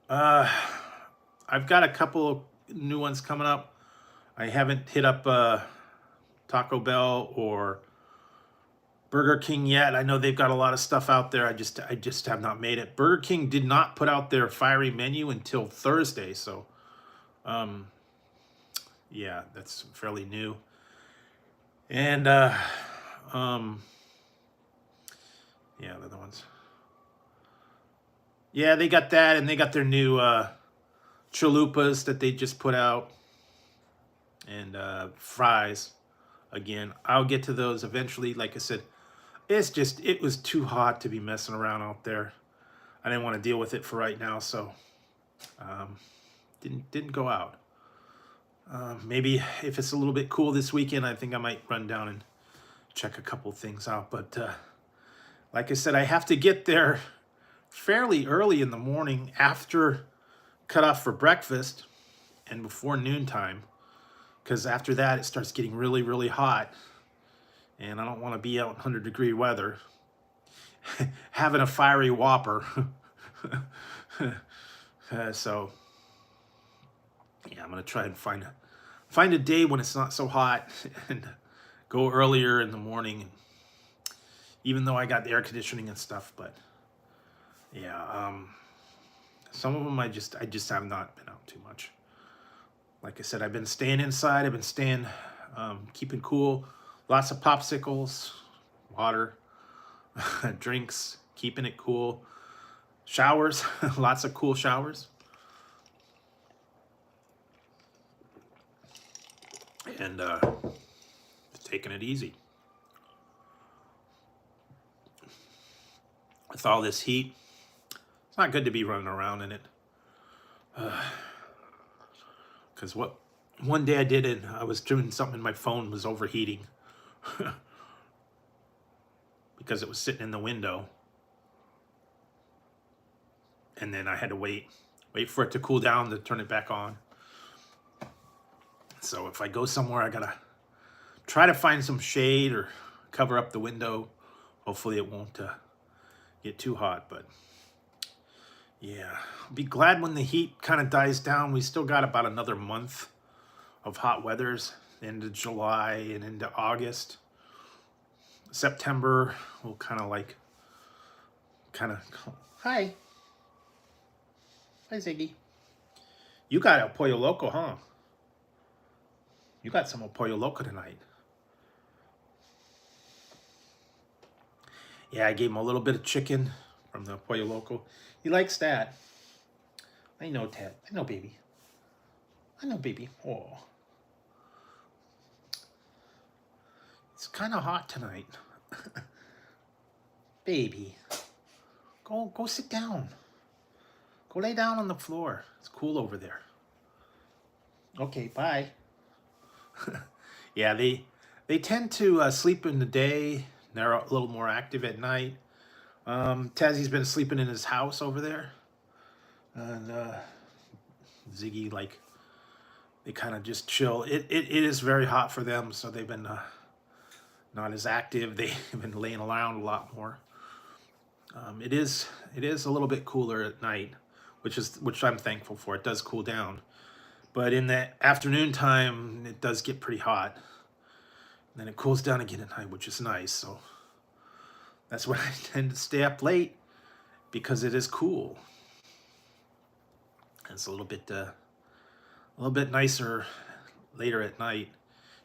I've got a couple of new ones coming up. I haven't hit up Taco Bell or Burger King yet. I know they've got a lot of stuff out there. I just have not made it. Burger King did not put out their fiery menu until Thursday, so yeah, that's fairly new. And yeah, the other ones. Yeah, they got that, and they got their new chalupas that they just put out, and fries. Again, I'll get to those eventually. Like I said, it was too hot to be messing around out there. I didn't want to deal with it for right now, so didn't go out. Maybe if it's a little bit cool this weekend, I think I might run down and check a couple things out. But like I said, I have to get there fairly early in the morning after cutoff for breakfast and before noontime, because after that it starts getting really, really hot, and I don't want to be out in 100-degree weather having a fiery Whopper. So yeah, I'm gonna try and find a day when it's not so hot and go earlier in the morning, even though I got the air conditioning and stuff. But yeah, some of them I just have not been out too much. Like I said, I've been staying inside. I've been staying, keeping cool. Lots of popsicles, water, drinks, keeping it cool. Showers, lots of cool showers. And taking it easy. With all this heat, it's not good to be running around in it. Because one day I did it, I was doing something and my phone was overheating because it was sitting in the window. And then I had to wait for it to cool down to turn it back on. So if I go somewhere, I gotta try to find some shade or cover up the window. Hopefully it won't get too hot, but yeah, I'll be glad when the heat kind of dies down. We still got about another month of hot weathers, into July and into August. September will kind of hi Ziggy. You got El Pollo Loco, huh? You got some El Pollo Loco tonight. Yeah, I gave him a little bit of chicken from the Pollo Loco. He likes that. I know, Ted. I know, baby. I know, baby. Oh. It's kind of hot tonight. Baby. Go sit down. Go lay down on the floor. It's cool over there. Okay, bye. Yeah, they tend to sleep in the day. They're a little more active at night. Tazzy's been sleeping in his house over there. And Ziggy, like, they kind of just chill. It is very hot for them, so they've been not as active. They've been laying around a lot more. It is a little bit cooler at night, which I'm thankful for. It does cool down. But in the afternoon time, it does get pretty hot. And then it cools down again at night, which is nice. So that's why I tend to stay up late, because it is cool. And it's a little bit nicer later at night.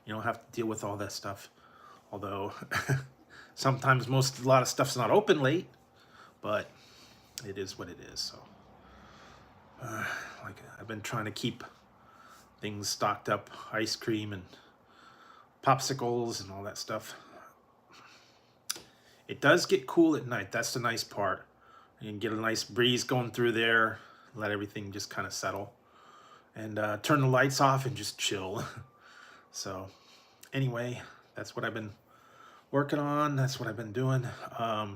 You don't have to deal with all that stuff. Although sometimes a lot of stuff's not open late, but it is what it is. So like I've been trying to keep things stocked up, ice cream and popsicles and all that stuff. It does get cool at night. That's the nice part. You can get a nice breeze going through there, let everything just kind of settle, and turn the lights off and just chill. So anyway, that's what I've been working on. That's what I've been doing. I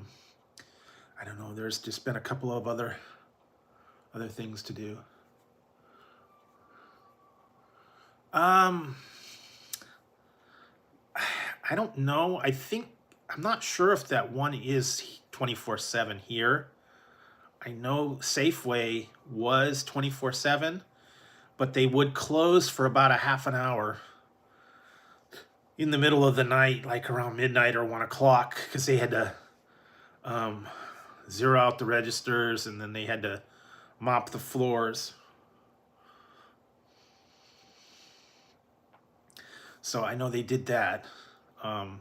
don't know. There's just been a couple of other things to do. I don't know. I'm not sure if that one is 24/7 here. I know Safeway was 24/7, but they would close for about a half an hour in the middle of the night, like around midnight or 1 o'clock, because they had to zero out the registers, and then they had to mop the floors. So I know they did that. I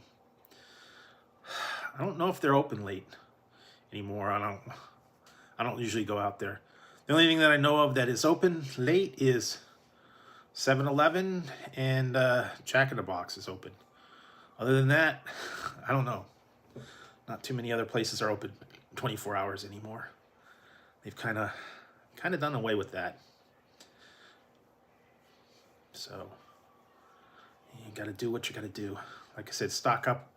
don't know if they're open late anymore. I don't usually go out there. The only thing that I know of that is open late is 7-Eleven and Jack in the Box is open. Other than that, I don't know. Not too many other places are open 24 hours anymore. They've kind of done away with that. So you got to do what you got to do. Like I said, stock up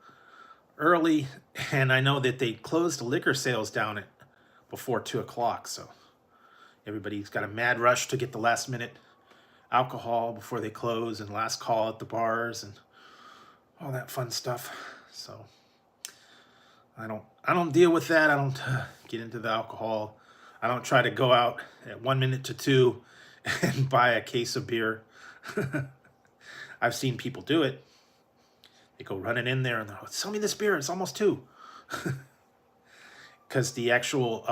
early, and I know that they closed the liquor sales down at before 2 o'clock, so everybody's got a mad rush to get the last minute alcohol before they close, and last call at the bars and all that fun stuff. So I don't deal with that. I don't get into the alcohol. I don't try to go out at 1 minute to 2 and buy a case of beer. I've seen people do it. They go running in there and they're like, sell me this beer, it's almost 2. Because the actual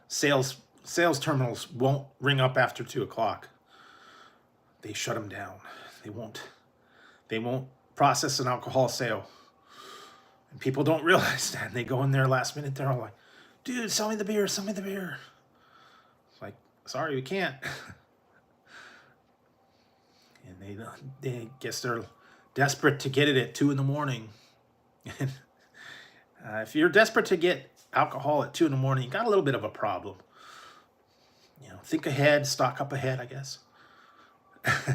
sales terminals won't ring up after 2 o'clock. They shut them down. They won't process an alcohol sale. And people don't realize that. And they go in there last minute, they're all like, dude, sell me the beer, sell me the beer. It's like, sorry, we can't. And they guess they're desperate to get it at 2 in the morning. If you're desperate to get alcohol at 2 in the morning, you got a little bit of a problem. You know, think ahead, stock up ahead, I guess.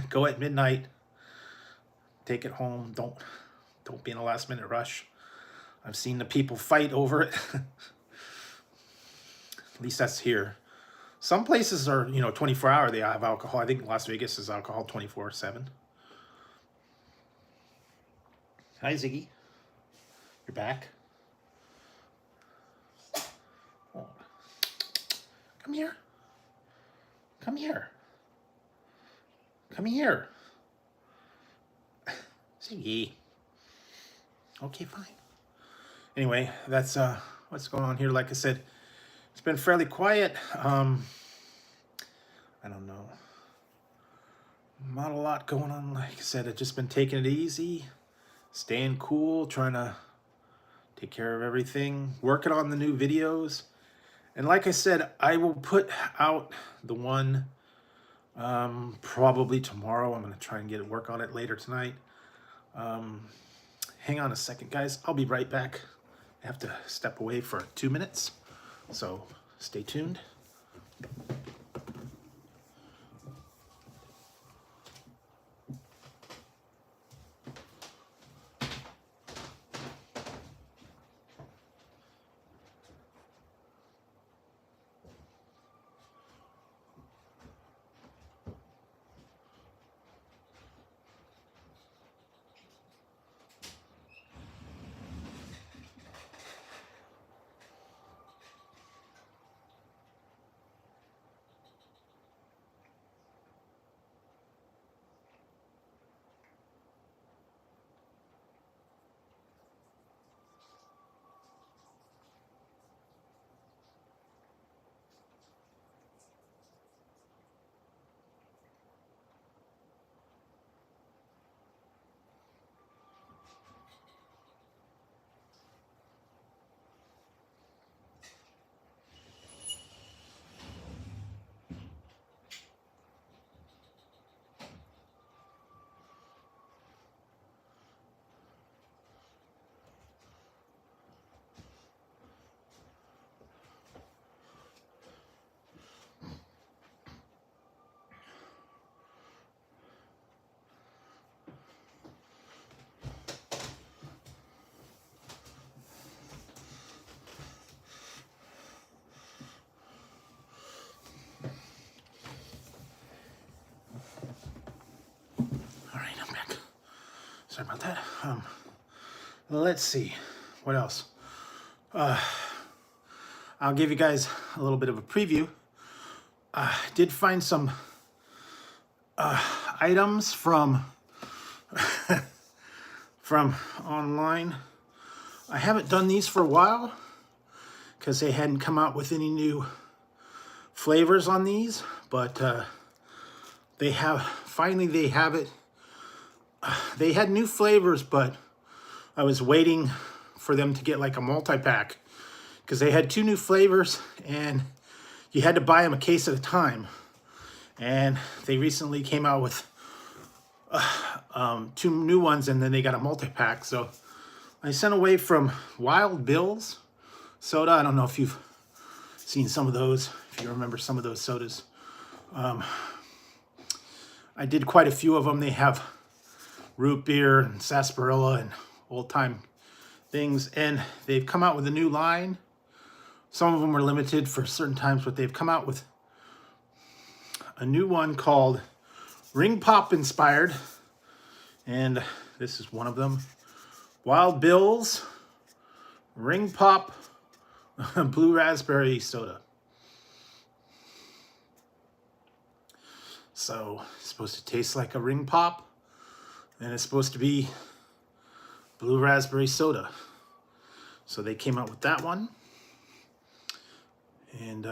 Go at midnight, take it home. Don't be in a last minute rush. I've seen the people fight over it. At least that's here. Some places are, 24-hour, they have alcohol. I think Las Vegas is alcohol 24/7. Hi, Ziggy. You're back. Oh. Come here. Come here. Come here. Ziggy. Okay, fine. Anyway, that's what's going on here. Like I said, it's been fairly quiet. I don't know. Not a lot going on. Like I said, I've just been taking it easy, staying cool, trying to take care of everything, working on the new videos. And like I said, I will put out the one probably tomorrow. I'm going to try and work on it later tonight. Hang on a second, guys. I'll be right back. I have to step away for 2 minutes. So stay tuned. Sorry about that. Let's see. What else? I'll give you guys a little bit of a preview. I did find some items from from online. I haven't done these for a while because they hadn't come out with any new flavors on these, but they have it. They had new flavors, but I was waiting for them to get like a multi-pack because they had 2 new flavors and you had to buy them a case at a time. And they recently came out with 2 new ones, and then they got a multi-pack. So I sent away from Wild Bill's soda. I don't know if you've seen some of those, if you remember some of those sodas. I did quite a few of them. They have root beer and sarsaparilla and old time things, and they've come out with a new line. Some of them are limited for certain times, but they've come out with a new one called Ring Pop inspired, and this is one of them. Wild Bill's Ring Pop Blue Raspberry Soda. So it's supposed to taste like a ring pop, and it's supposed to be blue raspberry soda. So they came out with that one. And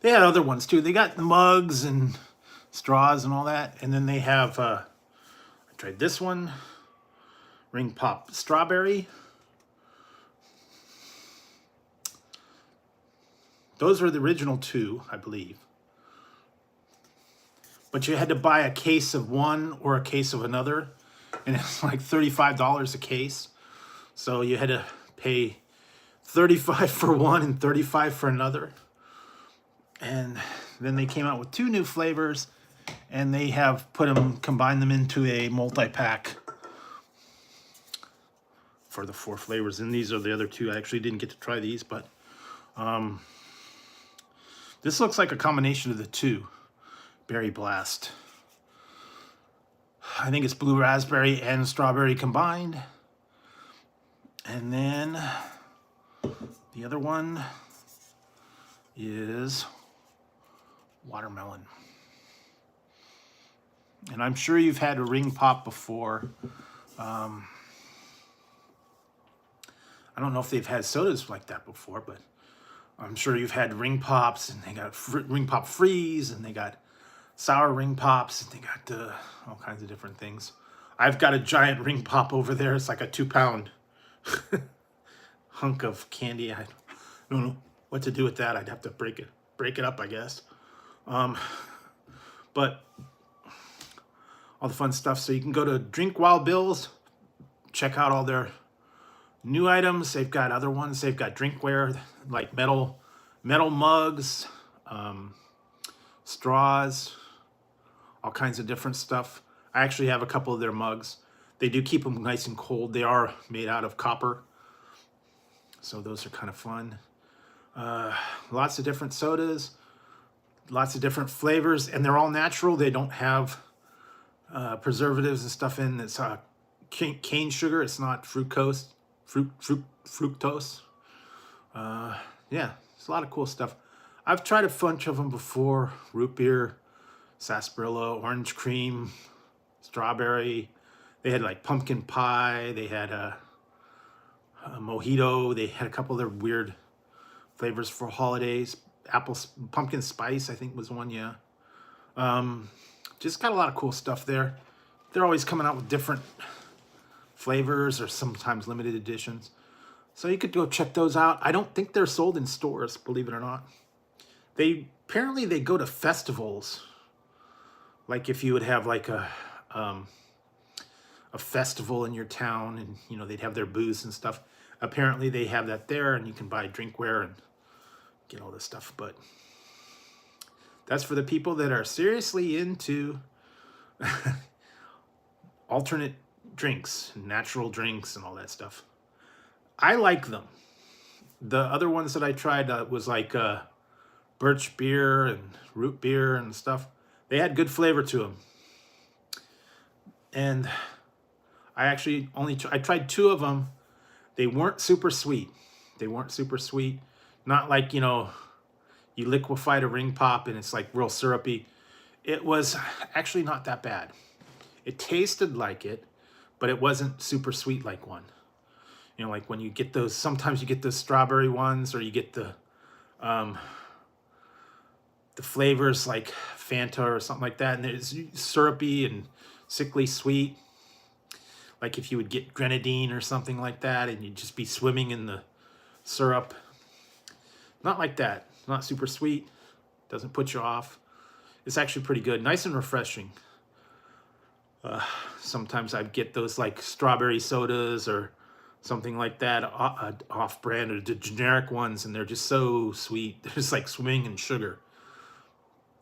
they had other ones too. They got mugs and straws and all that. And then they have, I tried this one, Ring Pop Strawberry. Those were the original two, I believe. But you had to buy a case of one or a case of another. And it's like $35 a case. So you had to pay $35 for one and $35 for another. And then they came out with two new flavors, and they have combined them into a multi-pack for the 4 flavors. And these are the other two. I actually didn't get to try these, but this looks like a combination of the two. Berry Blast. I think it's blue raspberry and strawberry combined. And then the other one is watermelon. And I'm sure you've had a ring pop before. I don't know if they've had sodas like that before, but I'm sure you've had ring pops, and they got ring pop freeze, and they got sour ring pops, and they got all kinds of different things. I've got a giant ring pop over there. It's like a 2-pound hunk of candy. I don't know what to do with that. I'd have to break it up, I guess. But all the fun stuff. So you can go to Drink Wild Bill's, check out all their new items. They've got other ones. They've got drinkware like metal mugs, straws, all kinds of different stuff. I actually have a couple of their mugs. They do keep them nice and cold. They are made out of copper, so those are kind of fun. Lots of different sodas, lots of different flavors, and they're all natural. They don't have preservatives and stuff in. It's cane sugar. It's not fructose. Yeah, it's a lot of cool stuff. I've tried a bunch of them before. Root beer, sarsaparilla, orange cream, strawberry. They had like pumpkin pie. They had a mojito. They had a couple of their weird flavors for holidays. Pumpkin spice, I think was one, yeah. Just got a lot of cool stuff there. They're always coming out with different flavors or sometimes limited editions. So you could go check those out. I don't think they're sold in stores, believe it or not. Apparently they go to festivals. Like if you would have like a festival in your town, and you know they'd have their booths and stuff. Apparently they have that there, and you can buy drinkware and get all this stuff. But that's for the people that are seriously into alternate drinks, natural drinks, and all that stuff. I like them. The other ones that I tried was like birch beer and root beer and stuff. They had good flavor to them. And I actually I tried 2 of them. They weren't super sweet. Not like, you know, you liquefied a ring pop and it's like real syrupy. It was actually not that bad. It tasted like it, but it wasn't super sweet like one. You know, like when you get those, sometimes you get the strawberry ones, or you get the flavors like Fanta or something like that, and it's syrupy and sickly sweet. Like if you would get grenadine or something like that, and you'd just be swimming in the syrup. Not like that. Not super sweet. Doesn't put you off. It's actually pretty good. Nice and refreshing. Sometimes I'd get those like strawberry sodas or something like that, off-brand, or the generic ones, and they're just so sweet. They're just like swimming in sugar.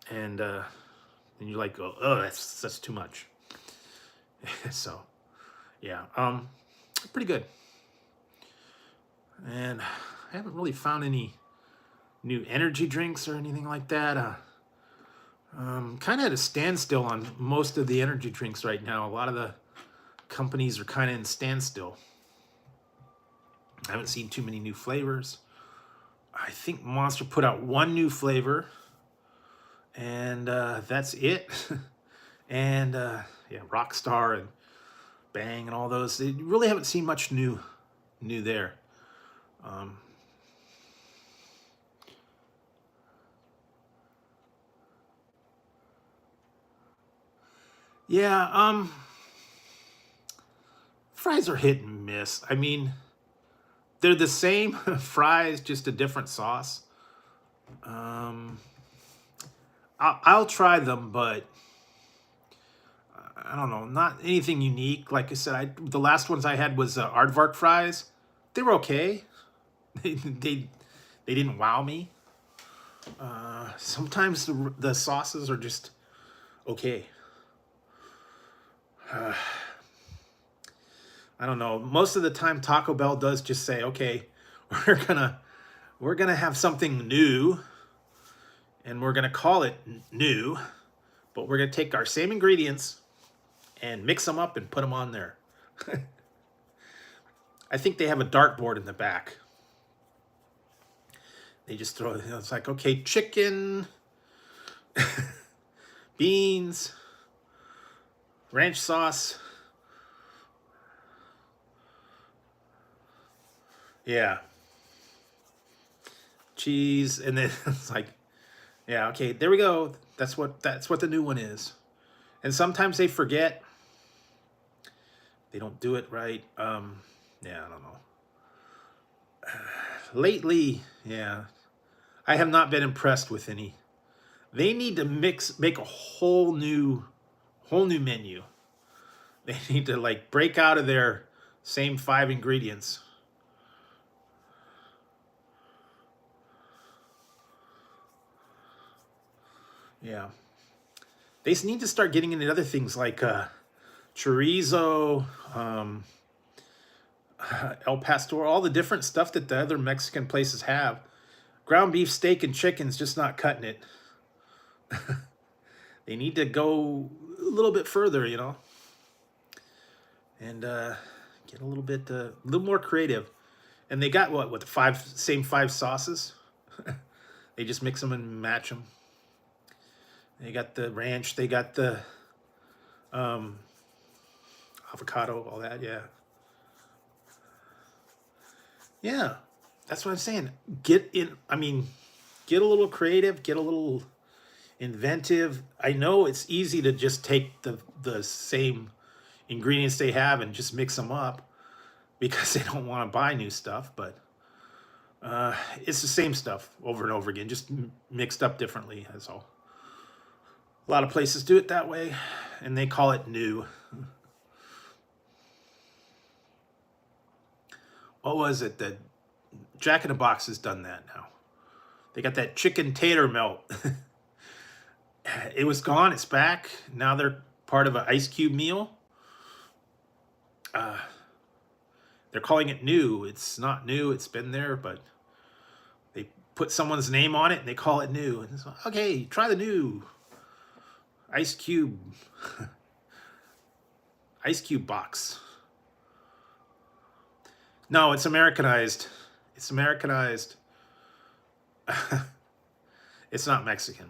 And and you like go, oh, that's too much. So, yeah, pretty good. And I haven't really found any new energy drinks or anything like that. Kind of at a standstill on most of the energy drinks right now. A lot of the companies are kind of in standstill. I haven't seen too many new flavors. I think Monster put out one new flavor, and that's it. And yeah, Rockstar and Bang and all those. They really haven't seen much new there. Yeah, fries are hit and miss. I mean, they're the same fries, just a different sauce. I'll try them, but I don't know, not anything unique. Like I said, the last ones I had was aardvark fries. They were okay. They didn't wow me. Sometimes the sauces are just okay. I don't know. Most of the time, Taco Bell does just say, "Okay, we're gonna have something new, and we're gonna call it new, but we're gonna take our same ingredients and mix them up and put them on there." I think they have a dartboard in the back. They just throw it. It's like, okay, chicken, beans, ranch sauce. Yeah. Cheese, and then it's like, yeah, okay, there we go. That's what the new one is. And sometimes they forget. They don't do it right. Yeah, I don't know. Lately, yeah, I have not been impressed with any. They need to make a whole new menu. They need to like break out of their same 5 ingredients. Yeah. They need to start getting into other things like chorizo, El Pastor, all the different stuff that the other Mexican places have. Ground beef, steak, and chicken's just not cutting it. They need to go a little bit further, you know, and get a little more creative. And they got what the same 5 sauces. They just mix them and match them. They got the ranch. They got the avocado, all that. Yeah. Yeah. That's what I'm saying. Get a little creative, get a little inventive. I know it's easy to just take the same ingredients they have and just mix them up because they don't want to buy new stuff, but it's the same stuff over and over again, just mixed up differently. That's all. A lot of places do it that way, and they call it new. What was it? The Jack in the Box has done that now. They got that chicken tater melt. It was gone. It's back. Now they're part of an ice cube meal. They're calling it new. It's not new. It's been there, but they put someone's name on it and they call it new. And it's like, okay, try the new ice cube. Ice cube box. No, it's Americanized. It's Americanized. It's not Mexican.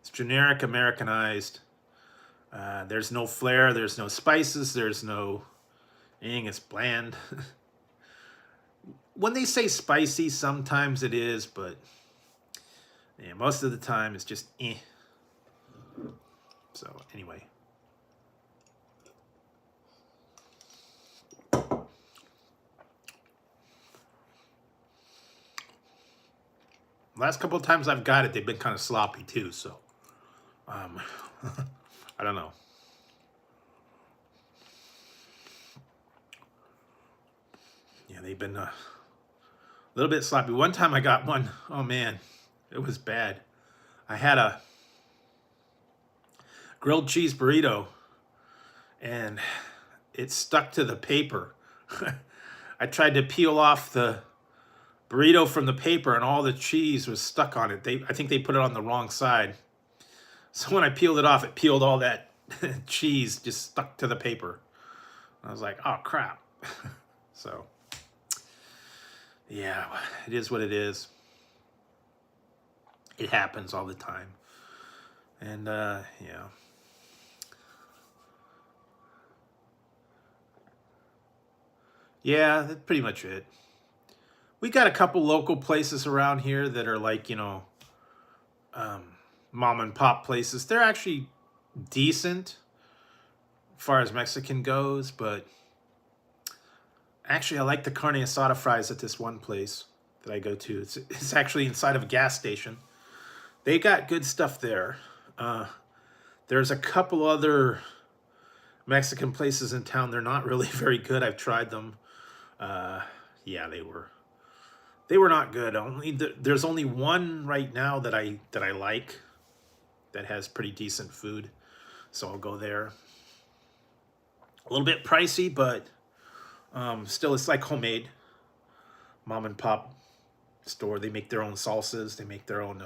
It's generic Americanized. There's no flair. There's no spices. There's no anything. It's bland. When they say spicy, sometimes it is, but yeah, most of the time it's just eh. So anyway. Last couple of times I've got it, they've been kind of sloppy too, so I don't know. Yeah, they've been a little bit sloppy. One time I got one, oh man, it was bad. I had grilled cheese burrito, and it stuck to the paper. I tried to peel off the burrito from the paper, and all the cheese was stuck on it. I think they put it on the wrong side. So when I peeled it off, it peeled all that cheese just stuck to the paper. I was like, oh crap. So yeah, it is what it is. It happens all the time. And yeah. Yeah, that's pretty much it. We got a couple local places around here that are like, you know, mom and pop places. They're actually decent as far as Mexican goes, but actually I like the carne asada fries at this one place that I go to. It's actually inside of a gas station. They got good stuff there. There's a couple other Mexican places in town. They're not really very good. I've tried them. Yeah, they were not good. There's only one right now that I like that has pretty decent food, so I'll go there. A little bit pricey, but still, it's like homemade. Mom and pop store. They make their own salsas. They make their own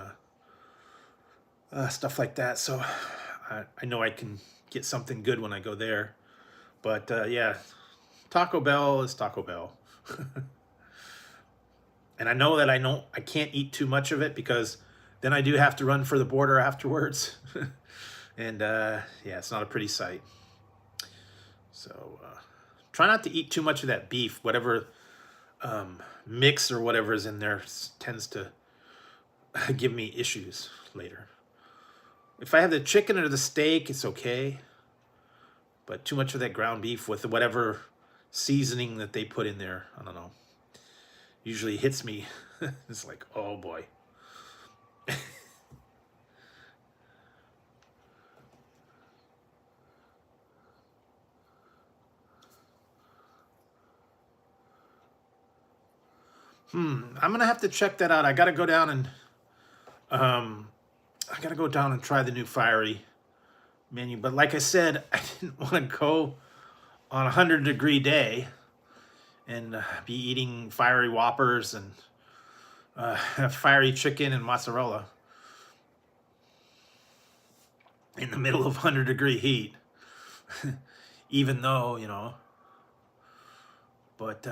stuff like that. So I know I can get something good when I go there. But yeah, Taco Bell is Taco Bell. And I know that I can't eat too much of it, because then I do have to run for the border afterwards. And yeah, it's not a pretty sight. So try not to eat too much of that beef. Whatever mix or whatever is in there tends to give me issues later. If I have the chicken or the steak, it's okay. But too much of that ground beef with whatever seasoning that they put in there, I don't know, usually hits me. It's like, oh boy. I'm gonna have to check that out. I gotta go down and try the new fiery menu. But like I said, I didn't want to go on a 100-degree day and be eating fiery Whoppers and fiery chicken and mozzarella in the middle of 100-degree heat. Even though, you know, but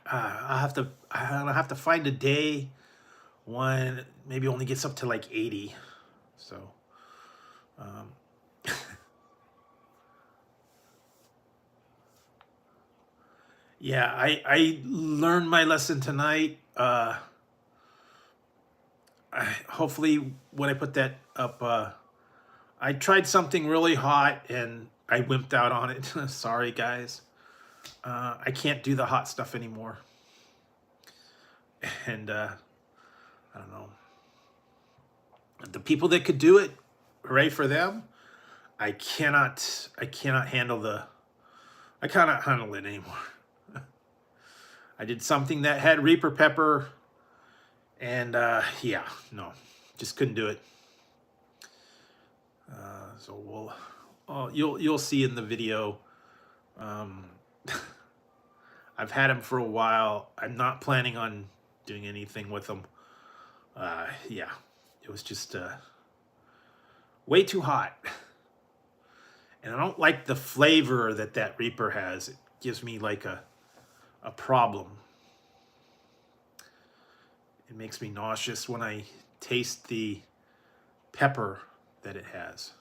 I'll have to find a day when maybe only gets up to like 80. So yeah, I learned my lesson tonight. Hopefully when I put that up, I tried something really hot and I wimped out on it. Sorry guys. I can't do the hot stuff anymore. And I don't know. The people that could do it, hooray for them. I cannot handle it anymore. I did something that had Reaper pepper, and yeah, no, just couldn't do it. So you'll see in the video. I've had them for a while. I'm not planning on doing anything with them. Yeah, it was just way too hot. And I don't like the flavor that Reaper has. It gives me like a problem. It makes me nauseous when I taste the pepper that it has.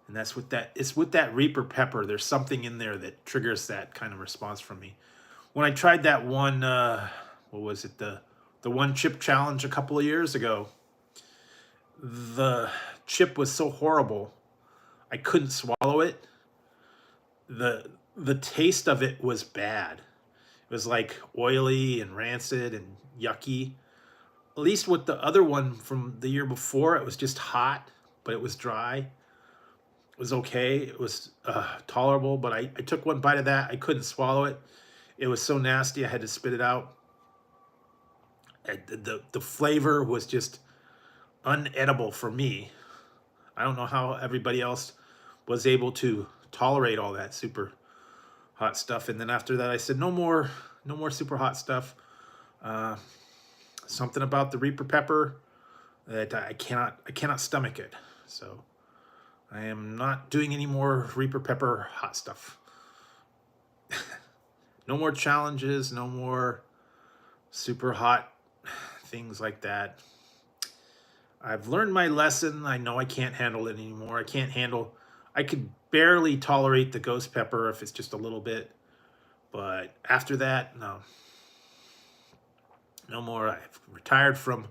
And it's with that Reaper pepper. There's something in there that triggers that kind of response from me. When I tried that one, what was it? The one chip challenge a couple of years ago. The chip was so horrible, I couldn't swallow it. The taste of it was bad. It was like oily and rancid and yucky. At least with the other one from the year before, it was just hot, but it was dry. It was okay. It was tolerable, but I took one bite of that. I couldn't swallow it. It was so nasty, I had to spit it out. The flavor was just unedible for me. I don't know how everybody else was able to tolerate all that super hot stuff. And then after that, I said, no more super hot stuff. Something about the Reaper pepper that I cannot stomach it. So I am not doing any more Reaper pepper hot stuff. No more challenges, no more super hot things like that. I've learned my lesson. I know I can't handle it anymore. I could barely tolerate the ghost pepper if it's just a little bit. But after that, no. No more. I've retired from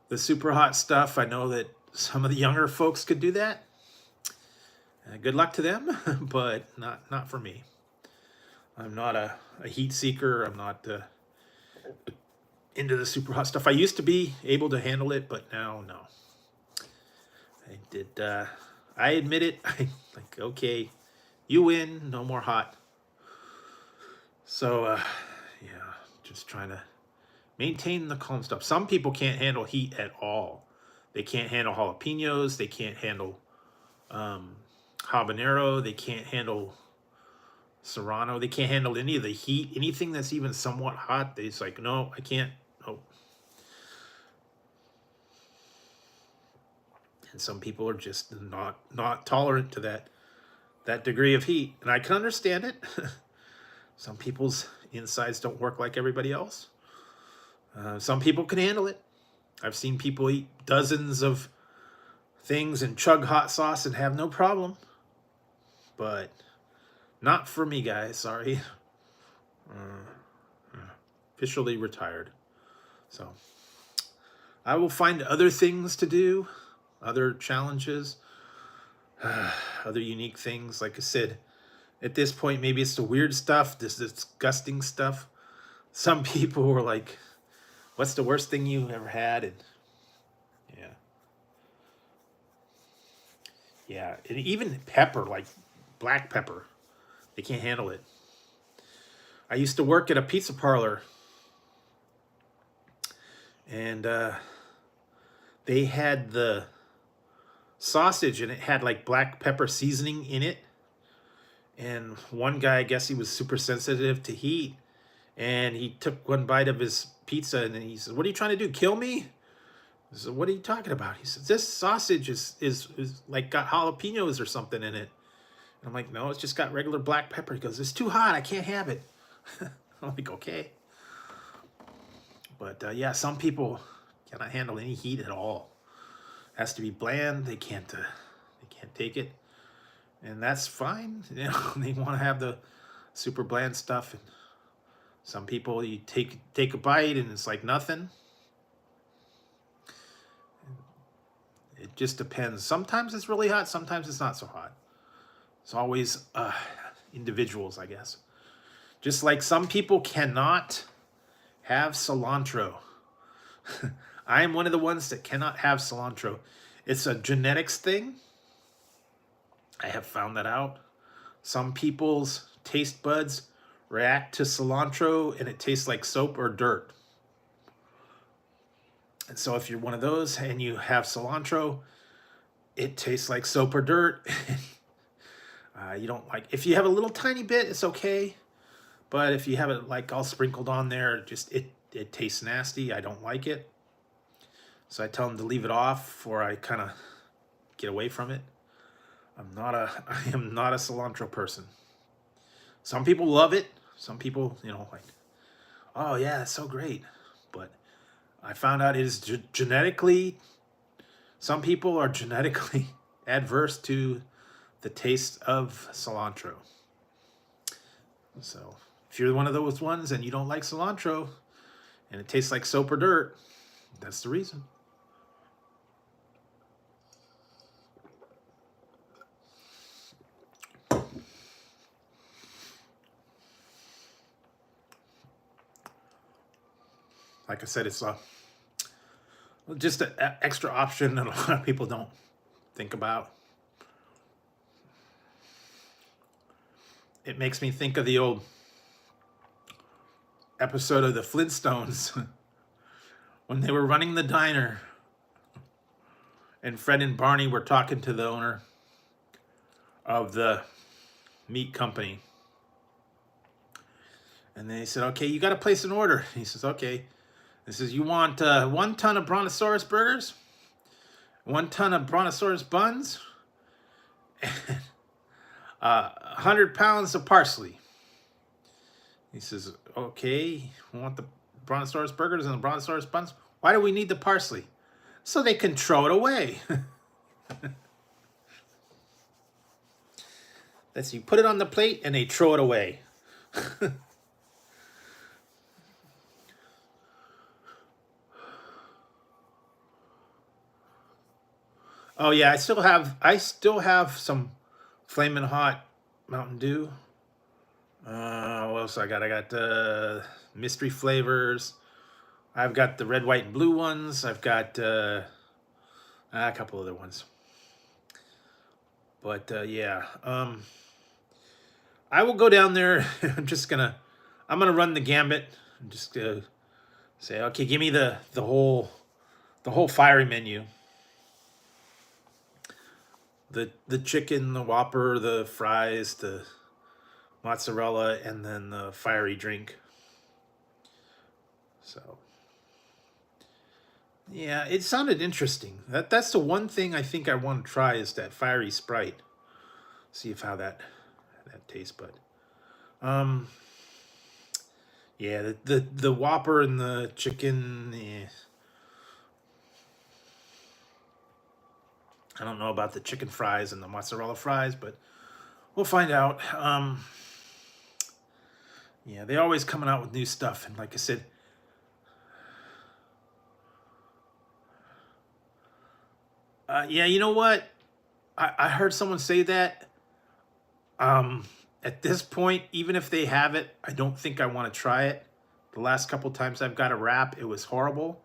the super hot stuff. I know that some of the younger folks could do that. Good luck to them, but not for me. I'm not a heat seeker. I'm not into the super hot stuff. I used to be able to handle it, but now, no. I admit it. Like, okay, you win. No more hot. So, yeah, just trying to maintain the calm stuff. Some people can't handle heat at all. They can't handle jalapenos. They can't handle habanero. They can't handle serrano. They can't handle any of the heat. Anything that's even somewhat hot, they're just like, no, I can't. No. And some people are just not tolerant to that degree of heat. And I can understand it. Some people's insides don't work like everybody else. Some people can handle it. I've seen people eat dozens of things and chug hot sauce and have no problem. But not for me, guys. Sorry. Officially retired. So I will find other things to do, other challenges, other unique things. Like I said, at this point, maybe it's the weird stuff, this disgusting stuff. Some people were like, what's the worst thing you ever had? And yeah, and even pepper, like black pepper, they can't handle it. I used to work at a pizza parlor, and they had the sausage, and it had like black pepper seasoning in it. And one guy, I guess he was super sensitive to heat, and he took one bite of his pizza, and then he said, "What are you trying to do? Kill me?" I said, "What are you talking about?" He says, "This sausage is like got jalapenos or something in it." And I'm like, "No, it's just got regular black pepper." He goes, "It's too hot. I can't have it." I'm like, "Okay." But yeah, some people cannot handle any heat at all. It has to be bland. They can't take it, and that's fine. You know, they want to have the super bland stuff. And some people, you take a bite and it's like nothing. It just depends. Sometimes it's really hot. Sometimes it's not so hot. It's always individuals, I guess. Just like some people cannot have cilantro. I am one of the ones that cannot have cilantro. It's a genetics thing. I have found that out. Some people's taste buds react to cilantro and it tastes like soap or dirt. And so if you're one of those and you have cilantro, it tastes like soap or dirt. You don't like, if you have a little tiny bit, it's okay. But if you have it like all sprinkled on there, it tastes nasty. I don't like it. So I tell them to leave it off, or I kind of get away from it. I am not a cilantro person. Some people love it. Some people, like, oh yeah, it's so great. But I found out it is genetically, some people are genetically adverse to the taste of cilantro. So if you're one of those ones and you don't like cilantro and it tastes like soap or dirt, that's the reason. Like I said, it's just an extra option that a lot of people don't think about. It makes me think of the old episode of the Flintstones when they were running the diner and Fred and Barney were talking to the owner. of the meat company. And they said, okay, you got to place an order. He says, okay. He says, you want 1 ton of Brontosaurus burgers, 1 ton of Brontosaurus buns, and 100 pounds of parsley. He says, okay, we want the Brontosaurus burgers and the Brontosaurus buns. Why do we need the parsley? So they can throw it away. That's, you put it on the plate and they throw it away. Oh yeah, I still have some Flamin' Hot Mountain Dew. What else I got? I got mystery flavors. I've got the red, white, and blue ones. I've got a couple other ones. But yeah, I will go down there. I'm gonna run the gambit. I'm just gonna say, okay, give me the whole fiery menu. The chicken, the Whopper, the fries, the mozzarella, and then the fiery drink. So yeah, it sounded interesting. That's the one thing I think I want to try is that fiery Sprite. See if how that tastes, but yeah, the Whopper and the chicken, I don't know about the chicken fries and the mozzarella fries, but we'll find out. Yeah, they always coming out with new stuff, and like I said, yeah, you know what? I heard someone say that. At this point, even if they have it, I don't think I want to try it. The last couple times I've got a wrap, it was horrible.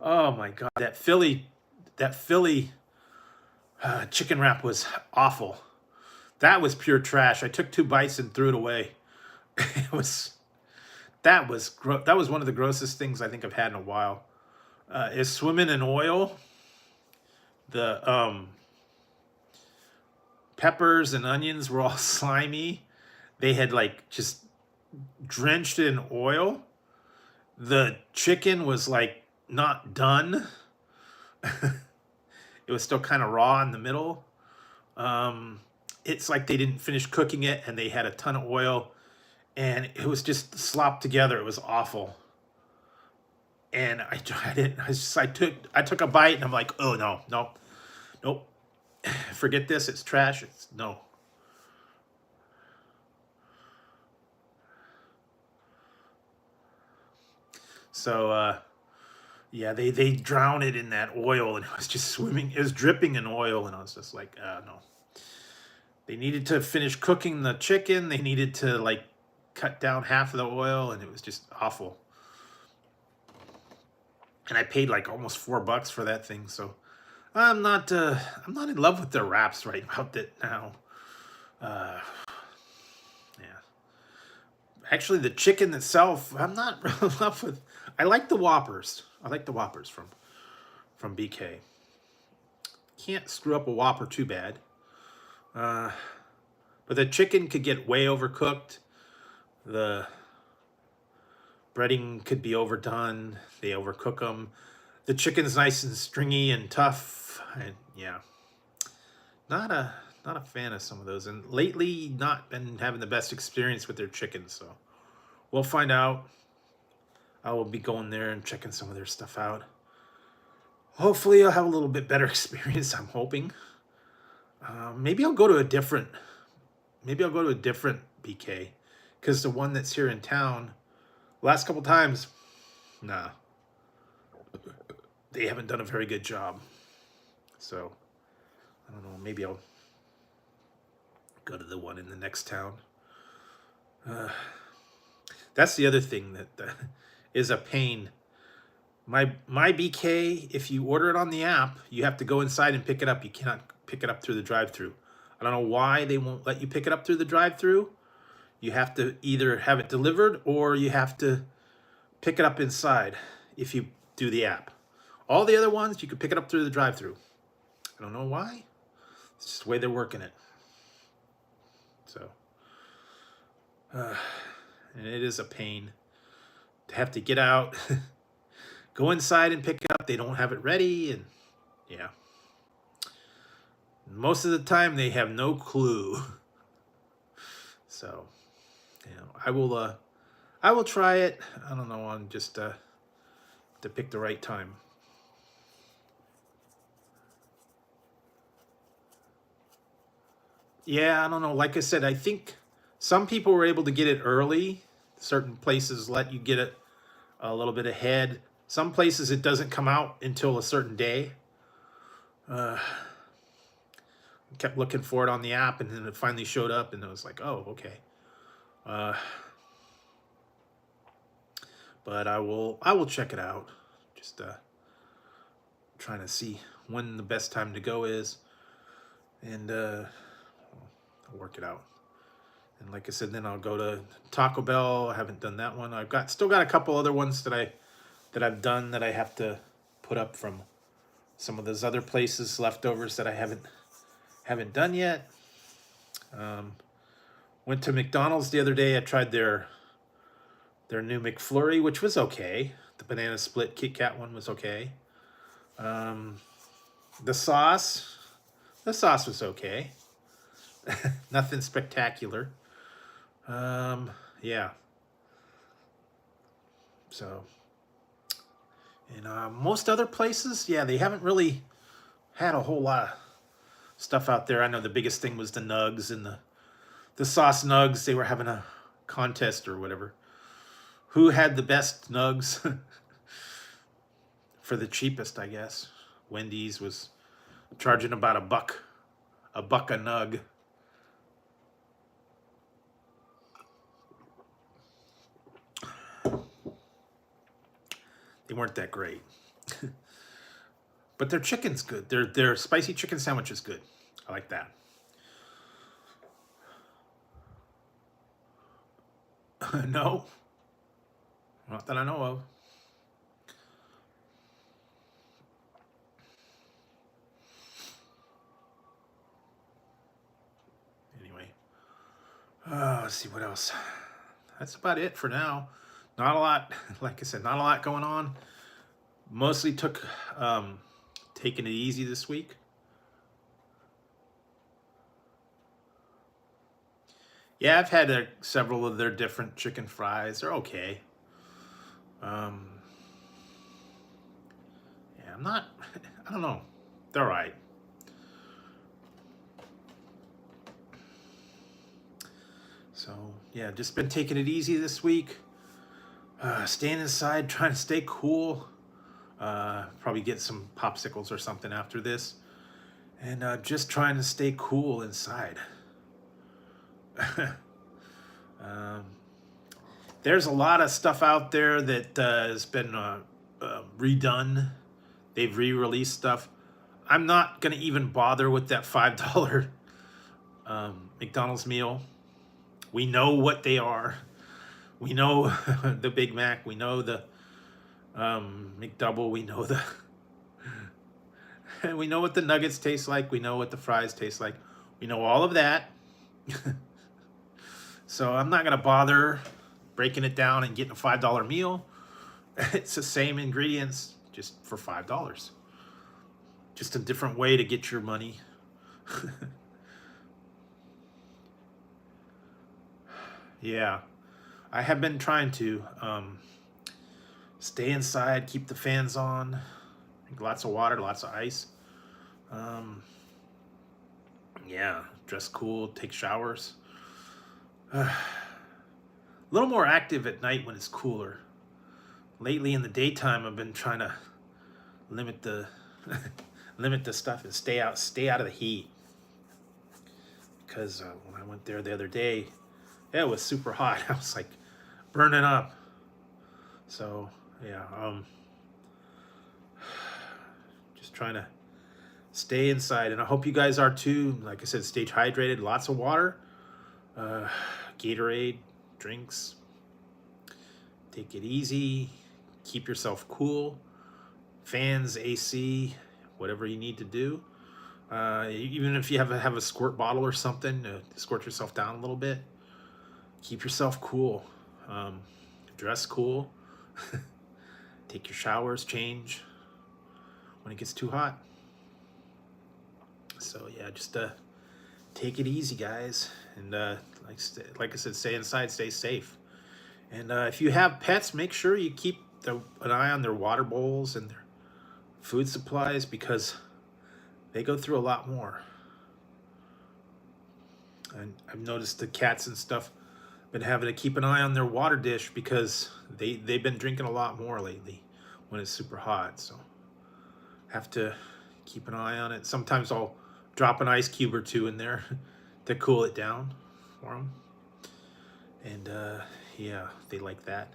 Oh my God, that Philly chicken wrap was awful. That was pure trash. I took 2 bites and threw it away. That was one of the grossest things I think I've had in a while. Is swimming in oil. The peppers and onions were all slimy. They had like just drenched in oil. The chicken was like not done. It was still kind of raw in the middle. It's like they didn't finish cooking it and they had a ton of oil and it was just slopped together. It was awful. And I took a bite and I'm like, oh no, nope. Forget this, it's trash. It's no. So yeah, they drowned it in that oil and it was just swimming, it was dripping in oil, and I was just like, no. They needed to finish cooking the chicken, they needed to like cut down half of the oil, and it was just awful. And I paid like almost $4 for that thing, so I'm not in love with their wraps right about that now. Yeah. Actually, the chicken itself, I'm not really in love with. I like the Whoppers. I like the Whoppers from BK. Can't screw up a Whopper too bad. But the chicken could get way overcooked. The breading could be overdone. They overcook them. The chicken's nice and stringy and tough, and yeah, not a fan of some of those. And lately, not been having the best experience with their chicken. So we'll find out. I will be going there and checking some of their stuff out. Hopefully, I'll have a little bit better experience. I'm hoping. Maybe I'll go to a different. Maybe I'll go to a different BK, because the one that's here in town, last couple times, nah, they haven't done a very good job. So I don't know. Maybe I'll go to the one in the next town. That's the other thing that is a pain. My BK, if you order it on the app, you have to go inside and pick it up. You cannot pick it up through the drive-thru. I don't know why they won't let you pick it up through the drive-thru. You have to either have it delivered or you have to pick it up inside if you do the app. All the other ones, you can pick it up through the drive-thru. I don't know why. It's just the way they're working it. So, and it is a pain to have to get out, go inside and pick it up. They don't have it ready, and yeah. Most of the time, they have no clue. So, you know, I will try it. I don't know, on just to pick the right time. Yeah, I don't know. Like I said, I think some people were able to get it early. Certain places let you get it a little bit ahead. Some places it doesn't come out until a certain day. Kept looking for it on the app, and then it finally showed up, and it was like, oh, okay. But I will check it out. Just trying to see when the best time to go is, and I'll work it out. And like I said, then I'll go to Taco Bell. I haven't done that one. I've still got a couple other ones that I've done that I have to put up from some of those other places, leftovers that I haven't done yet. Went to McDonald's the other day. I tried their new McFlurry, which was okay. The banana split Kit Kat one was okay. The sauce was okay. Nothing spectacular. Yeah. So, and most other places, yeah, they haven't really had a whole lot of stuff out there. I know the biggest thing was the nugs and the sauce nugs. They were having a contest or whatever. Who had the best nugs for the cheapest, I guess. Wendy's was charging about $1 a nug. They weren't that great. But their chicken's good. Their spicy chicken sandwich is good. I like that. No. Not that I know of. Anyway. Let's see what else. That's about it for now. Not a lot, like I said, not a lot going on. Mostly taking it easy this week. Yeah, I've had several of their different chicken fries. They're okay. Yeah, I don't know. They're all right. So, yeah, just been taking it easy this week. Staying inside, trying to stay cool. Probably get some popsicles or something after this. And just trying to stay cool inside. There's a lot of stuff out there that has been redone. They've re-released stuff. I'm not going to even bother with that $5 McDonald's meal. We know what they are. We know the Big Mac. We know the McDouble. We know we know what the nuggets taste like. We know what the fries taste like. We know all of that. So I'm not going to bother breaking it down and getting a $5 meal. It's the same ingredients, just for $5. Just a different way to get your money. Yeah, I have been trying to stay inside, keep the fans on, drink lots of water, lots of ice. Yeah, dress cool, take showers. A little more active at night when it's cooler. Lately in the daytime, I've been trying to limit the stuff and stay out of the heat. Because when I went there the other day, it was super hot. I was like burning up. So yeah, just trying to stay inside, and I hope you guys are too. Like I said, stay hydrated, lots of water, Gatorade, drinks. Take it easy, keep yourself cool, fans, AC, whatever you need to do. Even if you have a squirt bottle or something, squirt yourself down a little bit. Keep yourself cool. Dress cool. Take your showers, change when it gets too hot. So yeah, just take it easy, guys, and like I said, stay inside, stay safe. And if you have pets, make sure you keep an eye on their water bowls and their food supplies, because they go through a lot more. And I've noticed the cats and stuff been having to keep an eye on their water dish because they've been drinking a lot more lately when it's super hot. So have to keep an eye on it. Sometimes I'll drop an ice cube or two in there to cool it down for them. And yeah, they like that.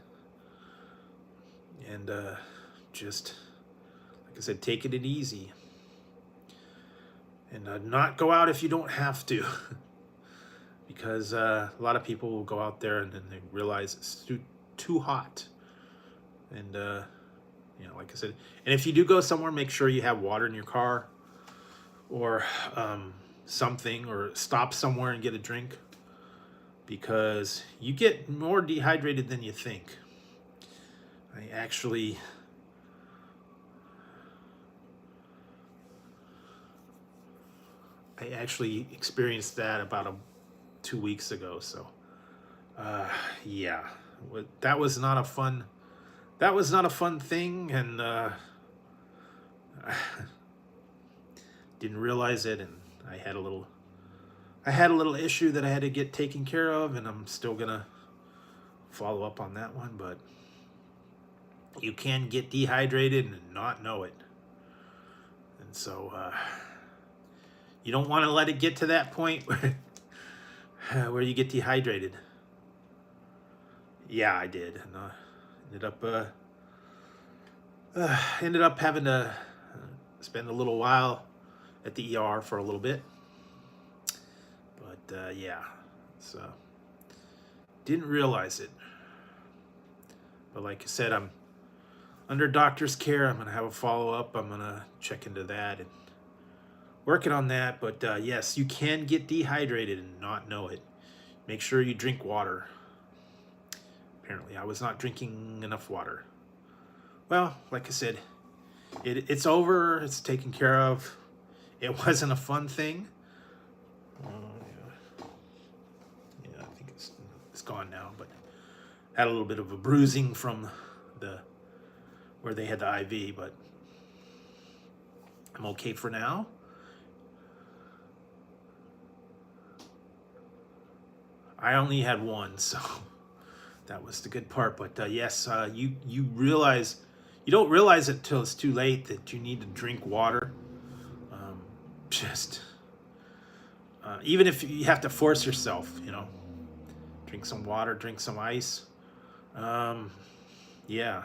And just, like I said, taking it easy. And not go out if you don't have to. Because a lot of people will go out there and then they realize it's too hot. And, you know, like I said, and if you do go somewhere, make sure you have water in your car or something, or stop somewhere and get a drink, because you get more dehydrated than you think. I actually experienced that about 2 weeks ago. So yeah, that was not a fun thing, and didn't realize it, and I had a little issue that I had to get taken care of, and I'm still gonna follow up on that one. But you can get dehydrated and not know it, and so you don't want to let it get to that point where you get dehydrated. Yeah, I did, and ended up having to spend a little while at the ER for a little bit. But yeah, so didn't realize it. But like I said, I'm under doctor's care. I'm gonna have a follow-up. I'm gonna check into that and working on that. But yes, you can get dehydrated and not know it. Make sure you drink water. Apparently I was not drinking enough water. Well, like I said, it's over. It's taken care of. It wasn't a fun thing. Yeah, I think it's gone now, but had a little bit of a bruising from where they had the IV, but I'm okay for now. I only had one, so that was the good part. But yes, you don't realize it till it's too late that you need to drink water. Even if you have to force yourself, you know, drink some water, drink some ice. Yeah.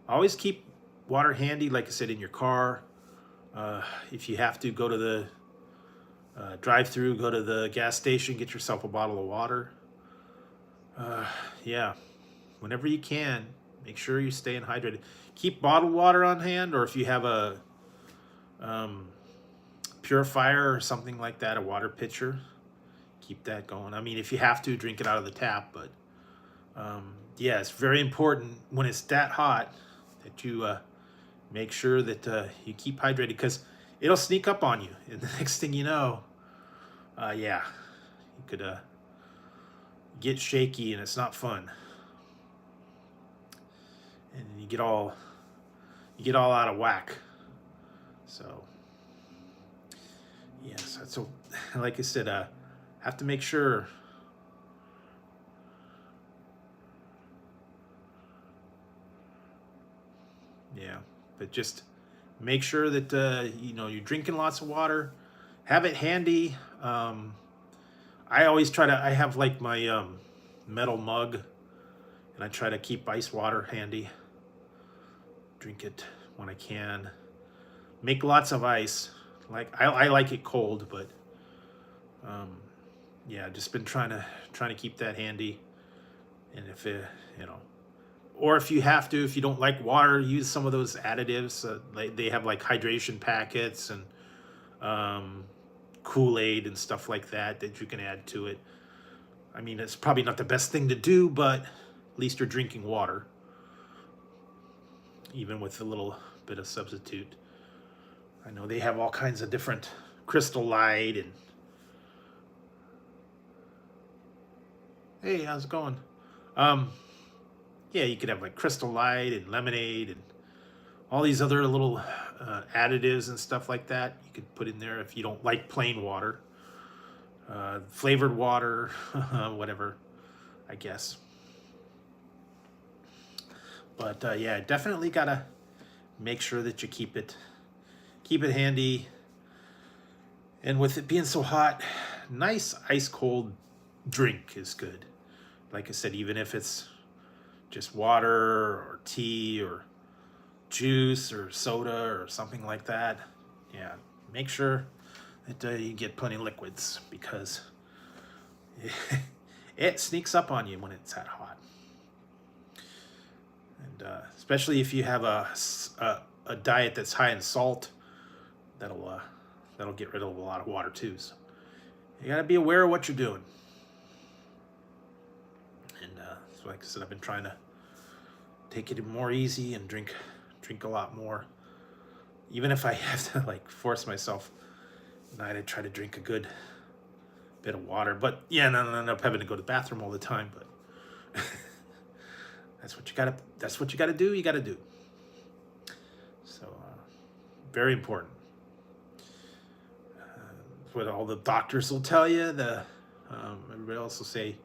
Always keep water handy, like I said, in your car. If you have to go to the drive-through, go to the gas station, get yourself a bottle of water. Yeah, whenever you can, make sure you're staying hydrated. Keep bottled water on hand, or if you have a purifier or something like that, a water pitcher, keep that going. I mean, if you have to, drink it out of the tap, but yeah, it's very important when it's that hot that you make sure that you keep hydrated, because it'll sneak up on you, and the next thing you know, yeah, you could get shaky, and it's not fun, and you get all out of whack. So yes, that's like I said, have to make sure. Yeah, but just make sure that you know, you're drinking lots of water. Have it handy. I always try to. I have like my metal mug, and I try to keep ice water handy. Drink it when I can. Make lots of ice. Like I like it cold, but yeah, just been trying to keep that handy. And if it, you know, or if you have to, if you don't like water, use some of those additives. They have like hydration packets and Kool-Aid and stuff like that you can add to it. I mean, it's probably not the best thing to do, but at least you're drinking water, even with a little bit of substitute. I know they have all kinds of different Crystal Light and... Hey, how's it going? Yeah, you could have like Crystal Light and lemonade and all these other little additives and stuff like that you could put in there if you don't like plain water. Flavored water, whatever, I guess. But yeah, definitely gotta make sure that you keep it handy. And with it being so hot, nice ice cold drink is good. Like I said, even if it's just water or tea or juice or soda or something like that, yeah, make sure that you get plenty of liquids, because it sneaks up on you when it's that hot. And especially if you have a diet that's high in salt, that'll get rid of a lot of water too. So you gotta be aware of what you're doing. And so like I said, I've been trying to take it more easy and drink a lot more. Even if I have to like force myself at night, I try to drink a good bit of water. But yeah, no, I end up having to go to the bathroom all the time. But that's what you gotta do. You gotta do. So very important. What all the doctors will tell you. Everybody else will say,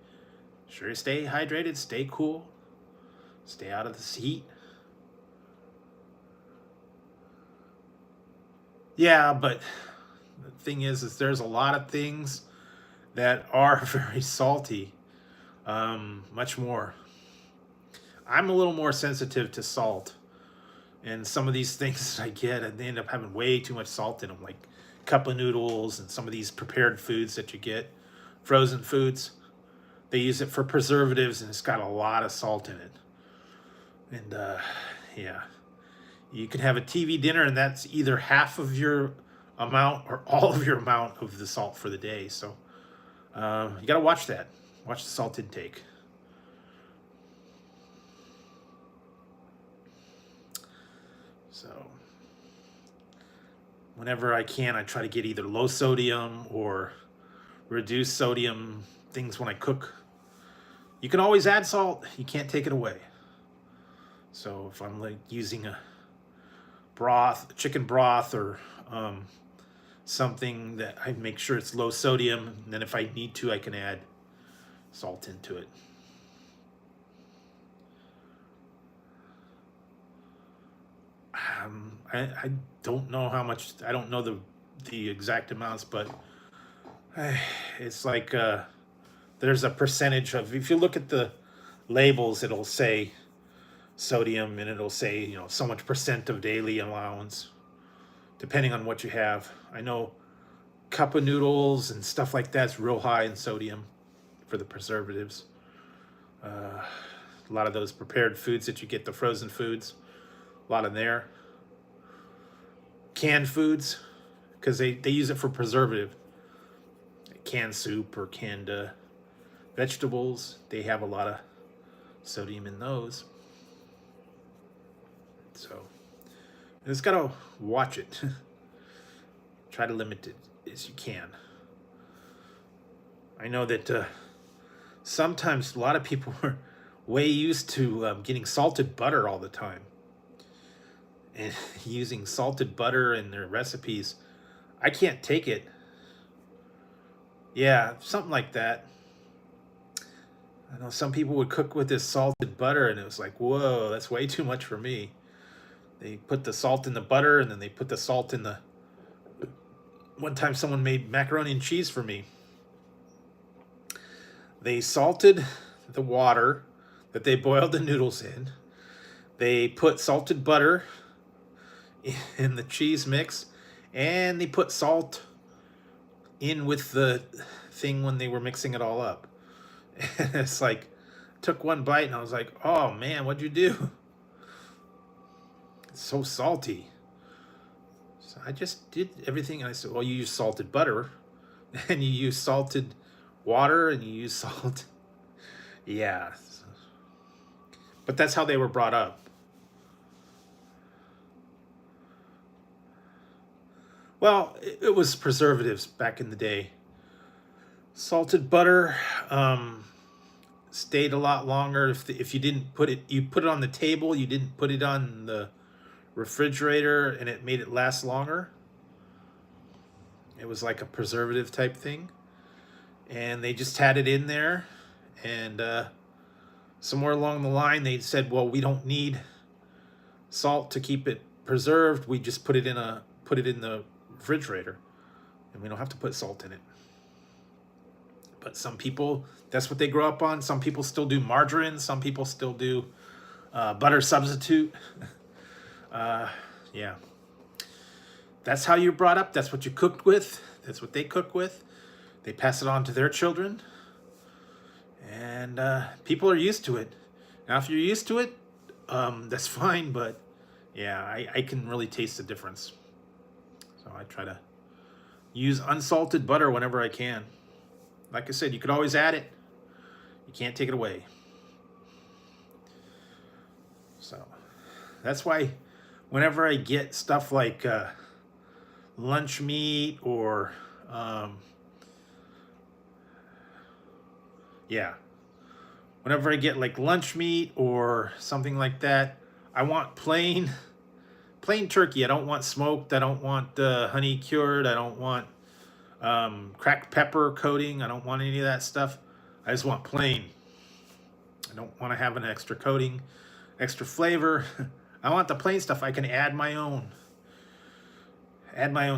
sure, stay hydrated, stay cool, stay out of this heat. Yeah, but the thing is there's a lot of things that are very salty. Much more. I'm a little more sensitive to salt, and some of these things I get, and they end up having way too much salt in them, like cup of noodles and some of these prepared foods that you get, frozen foods. They use it for preservatives, and it's got a lot of salt in it. And yeah, you can have a TV dinner, and that's either half of your amount or all of your amount of the salt for the day. So you got to watch that. Watch the salt intake. So whenever I can, I try to get either low sodium or reduced sodium things when I cook. You can always add salt. You can't take it away. So if I'm like using a broth, chicken broth, or something, that I make sure it's low sodium, and then if I need to, I can add salt into it. I don't know how much, I don't know the exact amounts, but it's like there's a percentage of, if you look at the labels, it'll say sodium, and it'll say, you know, so much % of daily allowance, depending on what you have. I know cup of noodles and stuff like that's real high in sodium for the preservatives. A lot of those prepared foods that you get, the frozen foods, a lot in there. Canned foods, because they use it for preservative. Canned soup or canned vegetables, they have a lot of sodium in those. So you just gotta watch it. Try to limit it as you can. I know that sometimes a lot of people are way used to getting salted butter all the time, and using salted butter in their recipes. I can't take it. Yeah, something like that. I know some people would cook with this salted butter, and it was like, whoa, that's way too much for me. They put the salt in the butter, and then they put the salt in the... One time someone made macaroni and cheese for me. They salted the water that they boiled the noodles in. They put salted butter in the cheese mix, and they put salt in with the thing when they were mixing it all up. And it's like, took one bite and I was like, oh man, what'd you do? It's so salty. So So I just did everything. And I said, well, you use salted butter and you use salted water and you use salt. Yeah. But that's how they were brought up. Well, it was preservatives back in the day. Salted butter stayed a lot longer if you didn't put it. You put it on the table. You didn't put it on the refrigerator, and it made it last longer. It was like a preservative type thing, and they just had it in there. And somewhere along the line, they said, "Well, we don't need salt to keep it preserved. We just put it in the refrigerator, and we don't have to put salt in it." But some people, that's what they grow up on. Some people still do margarine. Some people still do butter substitute. Yeah. That's how you're brought up. That's what you cooked with. That's what they cook with. They pass it on to their children. And people are used to it. Now, if you're used to it, that's fine. But yeah, I can really taste the difference. So I try to use unsalted butter whenever I can. Like I said, you could always add it. You can't take it away. So that's why whenever I get stuff like lunch meat or whenever I get like lunch meat or something like that, I want plain turkey. I don't want smoked. I don't want honey cured. I don't want cracked pepper coating. I don't want any of that stuff. I just want plain. I don't want to have an extra coating, extra flavor. I want the plain stuff. I can add my own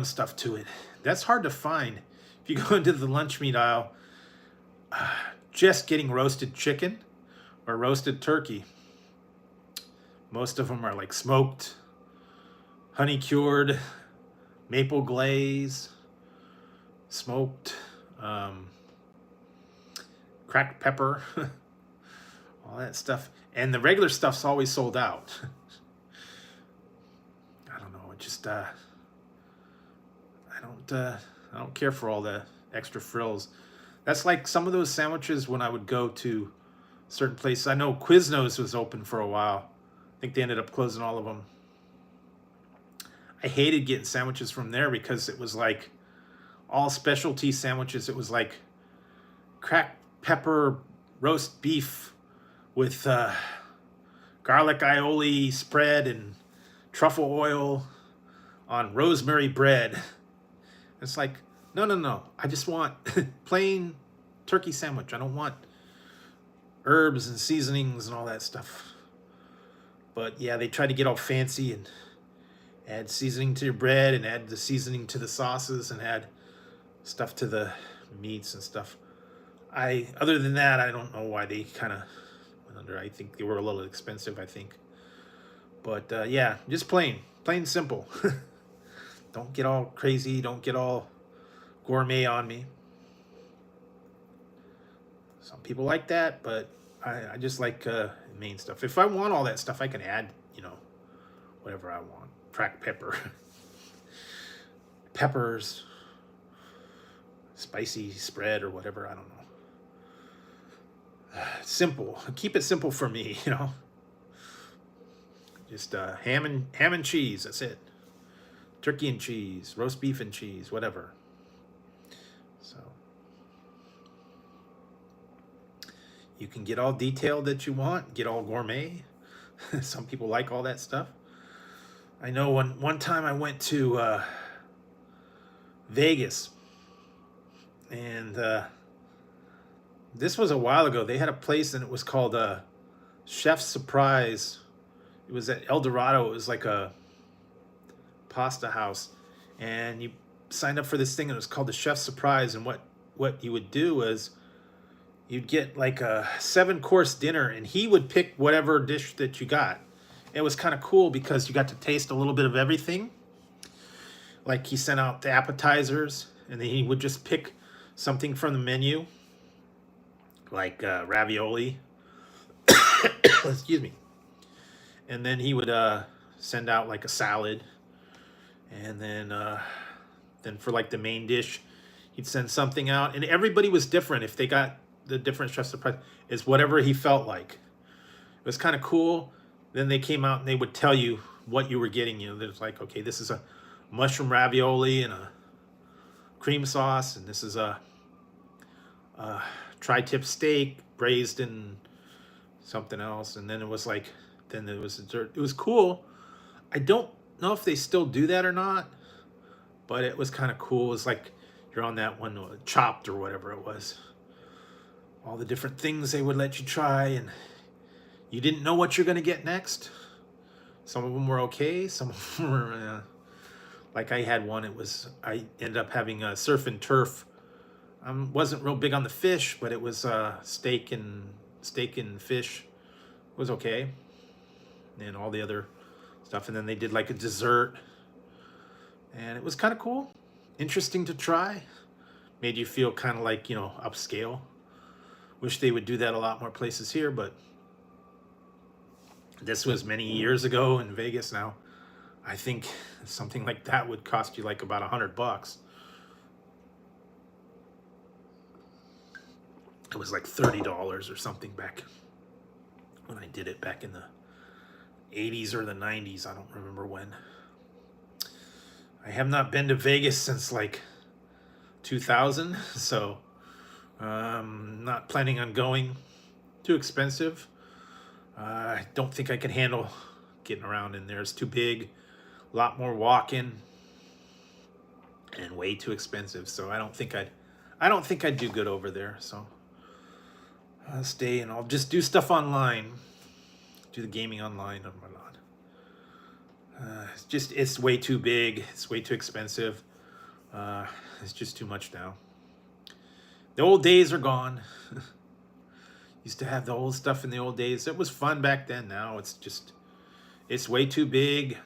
stuff to it. That's hard to find. If you go into the lunch meat aisle, just getting roasted chicken or roasted turkey. Most of them are like smoked, honey cured, maple glaze, smoked, cracked pepper, all that stuff. And the regular stuff's always sold out. I don't know. It just I don't care for all the extra frills. That's like some of those sandwiches when I would go to certain places. I know Quiznos was open for a while. I think they ended up closing all of them. I hated getting sandwiches from there because it was like all specialty sandwiches. It was like cracked pepper roast beef with garlic aioli spread and truffle oil on rosemary bread. It's like, no. I just want plain turkey sandwich. I don't want herbs and seasonings and all that stuff. But yeah, they try to get all fancy and add seasoning to your bread and add the seasoning to the sauces and add stuff to the meats and stuff. Other than that, I don't know why they kind of went under. I think they were a little expensive, I think. But yeah, just plain simple. Don't get all crazy. Don't get all gourmet on me. Some people like that, but I just like main stuff. If I want all that stuff, I can add, whatever I want. Cracked pepper, peppers, spicy spread or whatever. I don't know. Simple. Keep it simple for me, Just ham and cheese. That's it. Turkey and cheese, roast beef and cheese, whatever. So you can get all detailed that you want, get all gourmet. Some people like all that stuff. I know one time I went to Vegas, and this was a while ago. They had a place, and it was called Chef's Surprise. It was at El Dorado. It was like a pasta house, and you signed up for this thing, and it was called the Chef's Surprise. And what you would do is you'd get like a 7-course dinner, and he would pick whatever dish that you got. It was kind of cool because you got to taste a little bit of everything. Like he sent out the appetizers, and then he would just pick something from the menu, like ravioli. Excuse me. And then he would send out like a salad And then for like the main dish, he'd send something out, and everybody was different. If they got the different chef's surprise, is whatever he felt like. It was kind of cool. Then they came out and they would tell you what you were getting. You know, there's like, okay, this is a mushroom ravioli and a cream sauce, and this is a tri-tip steak braised in something else. And then it was like, then there was dessert. It was cool. I don't know if they still do that or not, but it was kind of cool. It was like you're on that one, Chopped or whatever it was. All the different things they would let you try, and you didn't know what you're going to get next. Some of them were okay. Some of them were, like I had one. I ended up having a surf and turf. Wasn't real big on the fish, but it was steak and fish. It was okay, and all the other stuff. And then they did like a dessert, and it was kind of cool, interesting to try. Made you feel kind of like, you know, upscale. Wish they would do that a lot more places here, but this was many years ago in Vegas. Now I think something like that would cost you like about $100. It was like $30 or something back when I did it back in the 80s or the 90s. I don't remember when. I have not been to Vegas since like 2000, so not planning on going. Too expensive. I don't think I can handle getting around in there. It's too big, a lot more walking, and way too expensive. So I don't think I'd do good over there. So I'll stay and I'll just do stuff online, do the gaming online and whatnot. It's way too big. It's way too expensive. It's just too much now. The old days are gone. Used to have the old stuff in the old days. It was fun back then. Now it's way too big.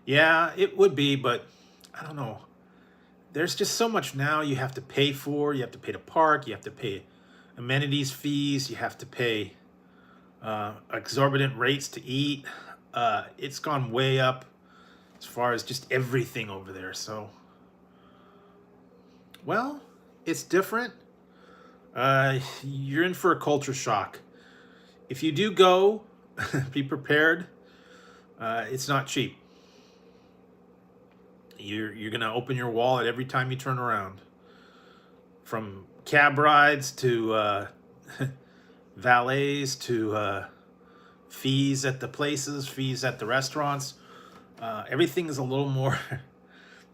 Yeah, it would be, but I don't know. There's just so much now you have to pay for. You have to pay to park. You have to pay amenities fees. You have to pay exorbitant rates to eat. It's gone way up as far as just everything over there. So, well, it's different. You're in for a culture shock. If you do go, be prepared. It's not cheap. You're gonna open your wallet every time you turn around. From cab rides to valets to fees at the places, fees at the restaurants. Everything is a little more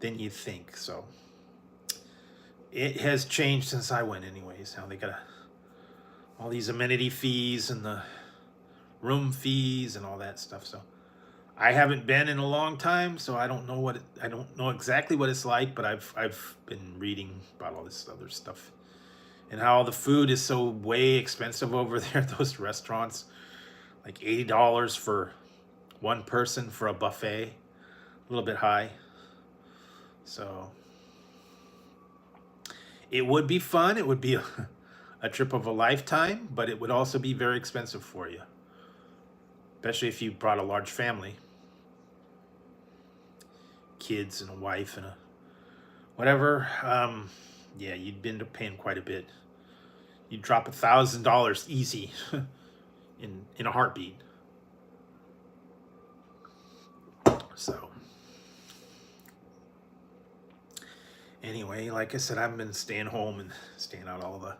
than you think. So it has changed since I went anyways. Now they got all these amenity fees and the room fees and all that stuff. So I haven't been in a long time, so I don't know exactly what it's like, but I've been reading about all this other stuff and how the food is so way expensive over there at those restaurants. Like $80 for one person for a buffet. A little bit high. So it would be fun. It would be a trip of a lifetime, but it would also be very expensive for you. Especially if you brought a large family. Kids and a wife and a whatever. Yeah, you'd end up paying quite a bit. You'd drop $1,000 easy in a heartbeat. So anyway, like I said, I've been staying home and staying out all the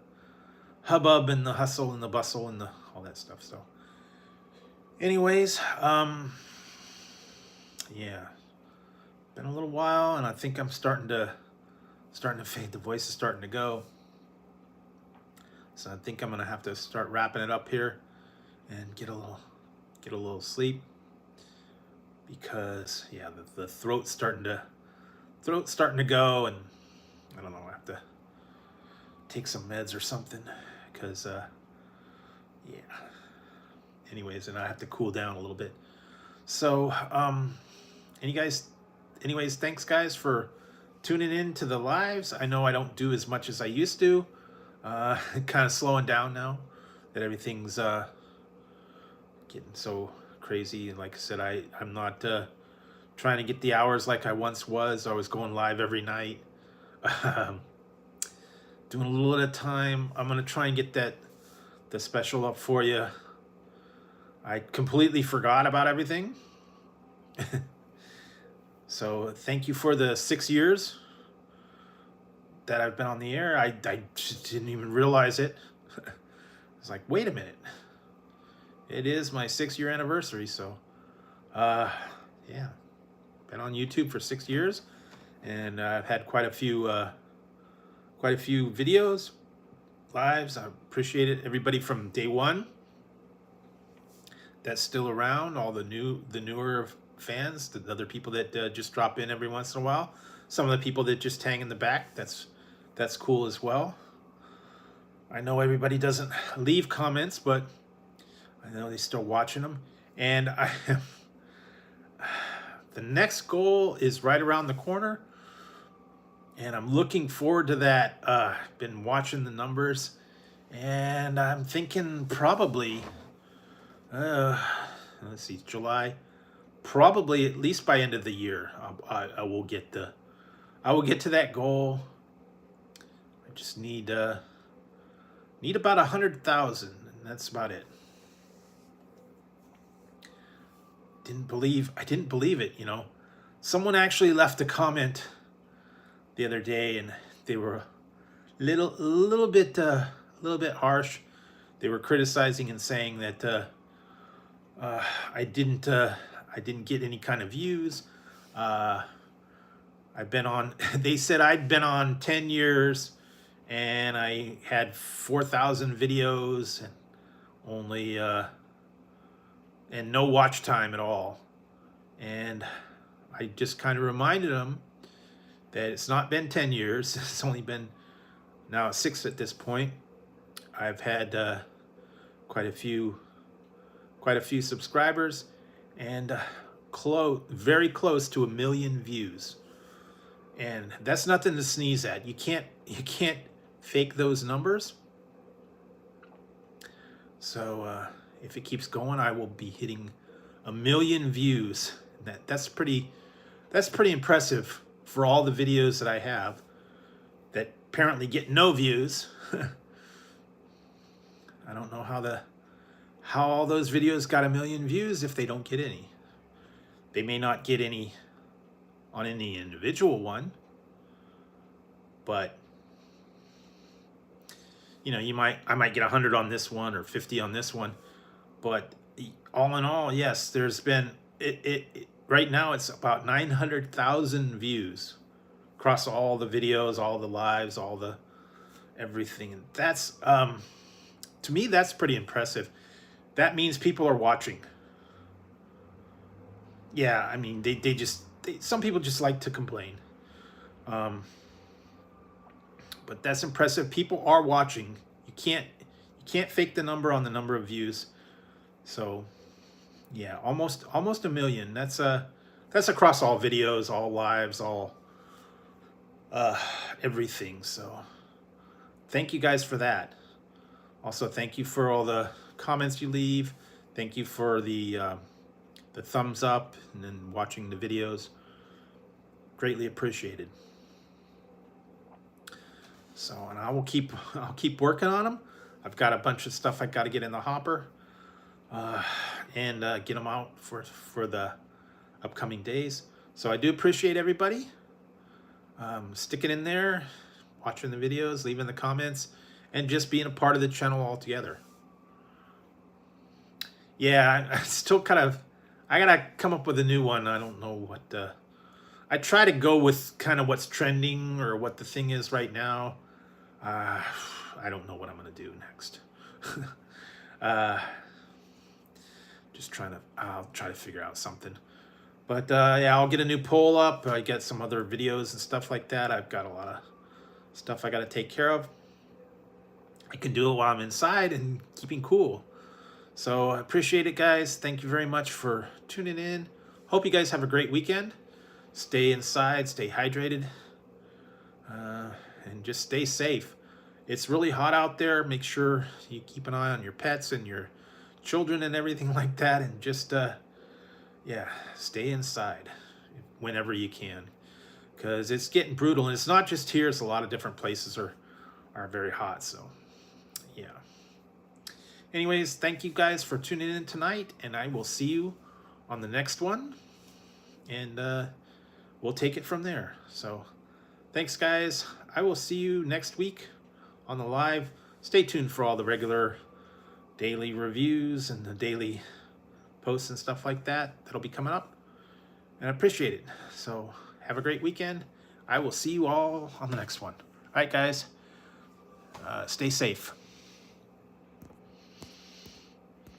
hubbub and the hustle and the bustle and all that stuff. So anyways, yeah, been a little while, and I think I'm starting to fade. The voice is starting to go. So I think I'm gonna have to start wrapping it up here and get a little sleep, because yeah, the throat's starting to go, and I don't know, I have to take some meds or something, because yeah. Anyways, and I have to cool down a little bit. So anyways, thanks guys for tuning in to the lives. I know I don't do as much as I used to. Kind of slowing down now that everything's getting so crazy. And like I said, I'm not trying to get the hours like I once was. I was going live every night, doing a little at a time. I'm gonna try and get the special up for you. I completely forgot about everything. So thank you for the 6 years that I've been on the air. I just didn't even realize it. I was like, wait a minute. It is my 6-year anniversary, so yeah. Been on YouTube for 6 years, and I've had quite a few videos, lives. I appreciate it. Everybody from day one that's still around, all the newer fans, the other people that just drop in every once in a while. Some of the people that just hang in the back, that's cool as well. I know everybody doesn't leave comments, but I know they're still watching them. And the next goal is right around the corner, and I'm looking forward to that. Been watching the numbers, and I'm thinking probably, let's see, July, probably at least by end of the year, I will get to that goal. I just need about 100,000, and that's about it. I didn't believe it, you know. Someone actually left a comment the other day, and they were a little bit harsh. They were criticizing and saying that I didn't get any kind of views. I've been on. They said I'd been on 10 years, and I had 4,000 videos, and only and no watch time at all. And I just kind of reminded them that it's not been 10 years. It's only been now 6 at this point. I've had quite a few subscribers, and very close to 1 million views. And that's nothing to sneeze at. You can't fake those numbers. So if it keeps going, I will be hitting 1 million views. That's pretty impressive for all the videos that I have that apparently get no views. I don't know how all those videos got 1 million views if they don't get any. They may not get any on any individual one, but you know, I might get 100 on this one or 50 on this one, but all in all, yes, there's been it right now it's about 900,000 views across all the videos, all the lives, all the everything. And that's to me, that's pretty impressive. That means people are watching. Yeah, I mean, some people just like to complain. But that's impressive. People are watching. You can't fake the number on the number of views. So yeah, almost 1 million. That's across all videos, all lives, all everything. So thank you guys for that. Also, thank you for all the comments you leave. Thank you for the thumbs up and then watching the videos. Greatly appreciated. So, and I'll keep working on them. I've got a bunch of stuff I got to get in the hopper and get them out for the upcoming days. So I do appreciate everybody sticking in there, watching the videos, leaving the comments, and just being a part of the channel altogether. Yeah, I still I gotta come up with a new one. I don't know what I try to go with kind of what's trending or what the thing is right now. I don't know what I'm gonna do next. I'll try to figure out something. But yeah, I'll get a new poll up. I get some other videos and stuff like that. I've got a lot of stuff I gotta take care of. I can do it while I'm inside and keeping cool. So I appreciate it, guys. Thank you very much for tuning in. Hope you guys have a great weekend. Stay inside, stay hydrated, and just stay safe. It's really hot out there. Make sure you keep an eye on your pets and your children and everything like that, and just yeah, stay inside whenever you can, because it's getting brutal. And it's not just here, it's a lot of different places are very hot. So yeah, anyways, thank you guys for tuning in tonight, and I will see you on the next one, and we'll take it from there. So thanks guys, I will see you next week on the live. Stay tuned for all the regular daily reviews and the daily posts and stuff like that that'll be coming up, and I appreciate it. So have a great weekend. I will see you all on the next one. All right guys, stay safe.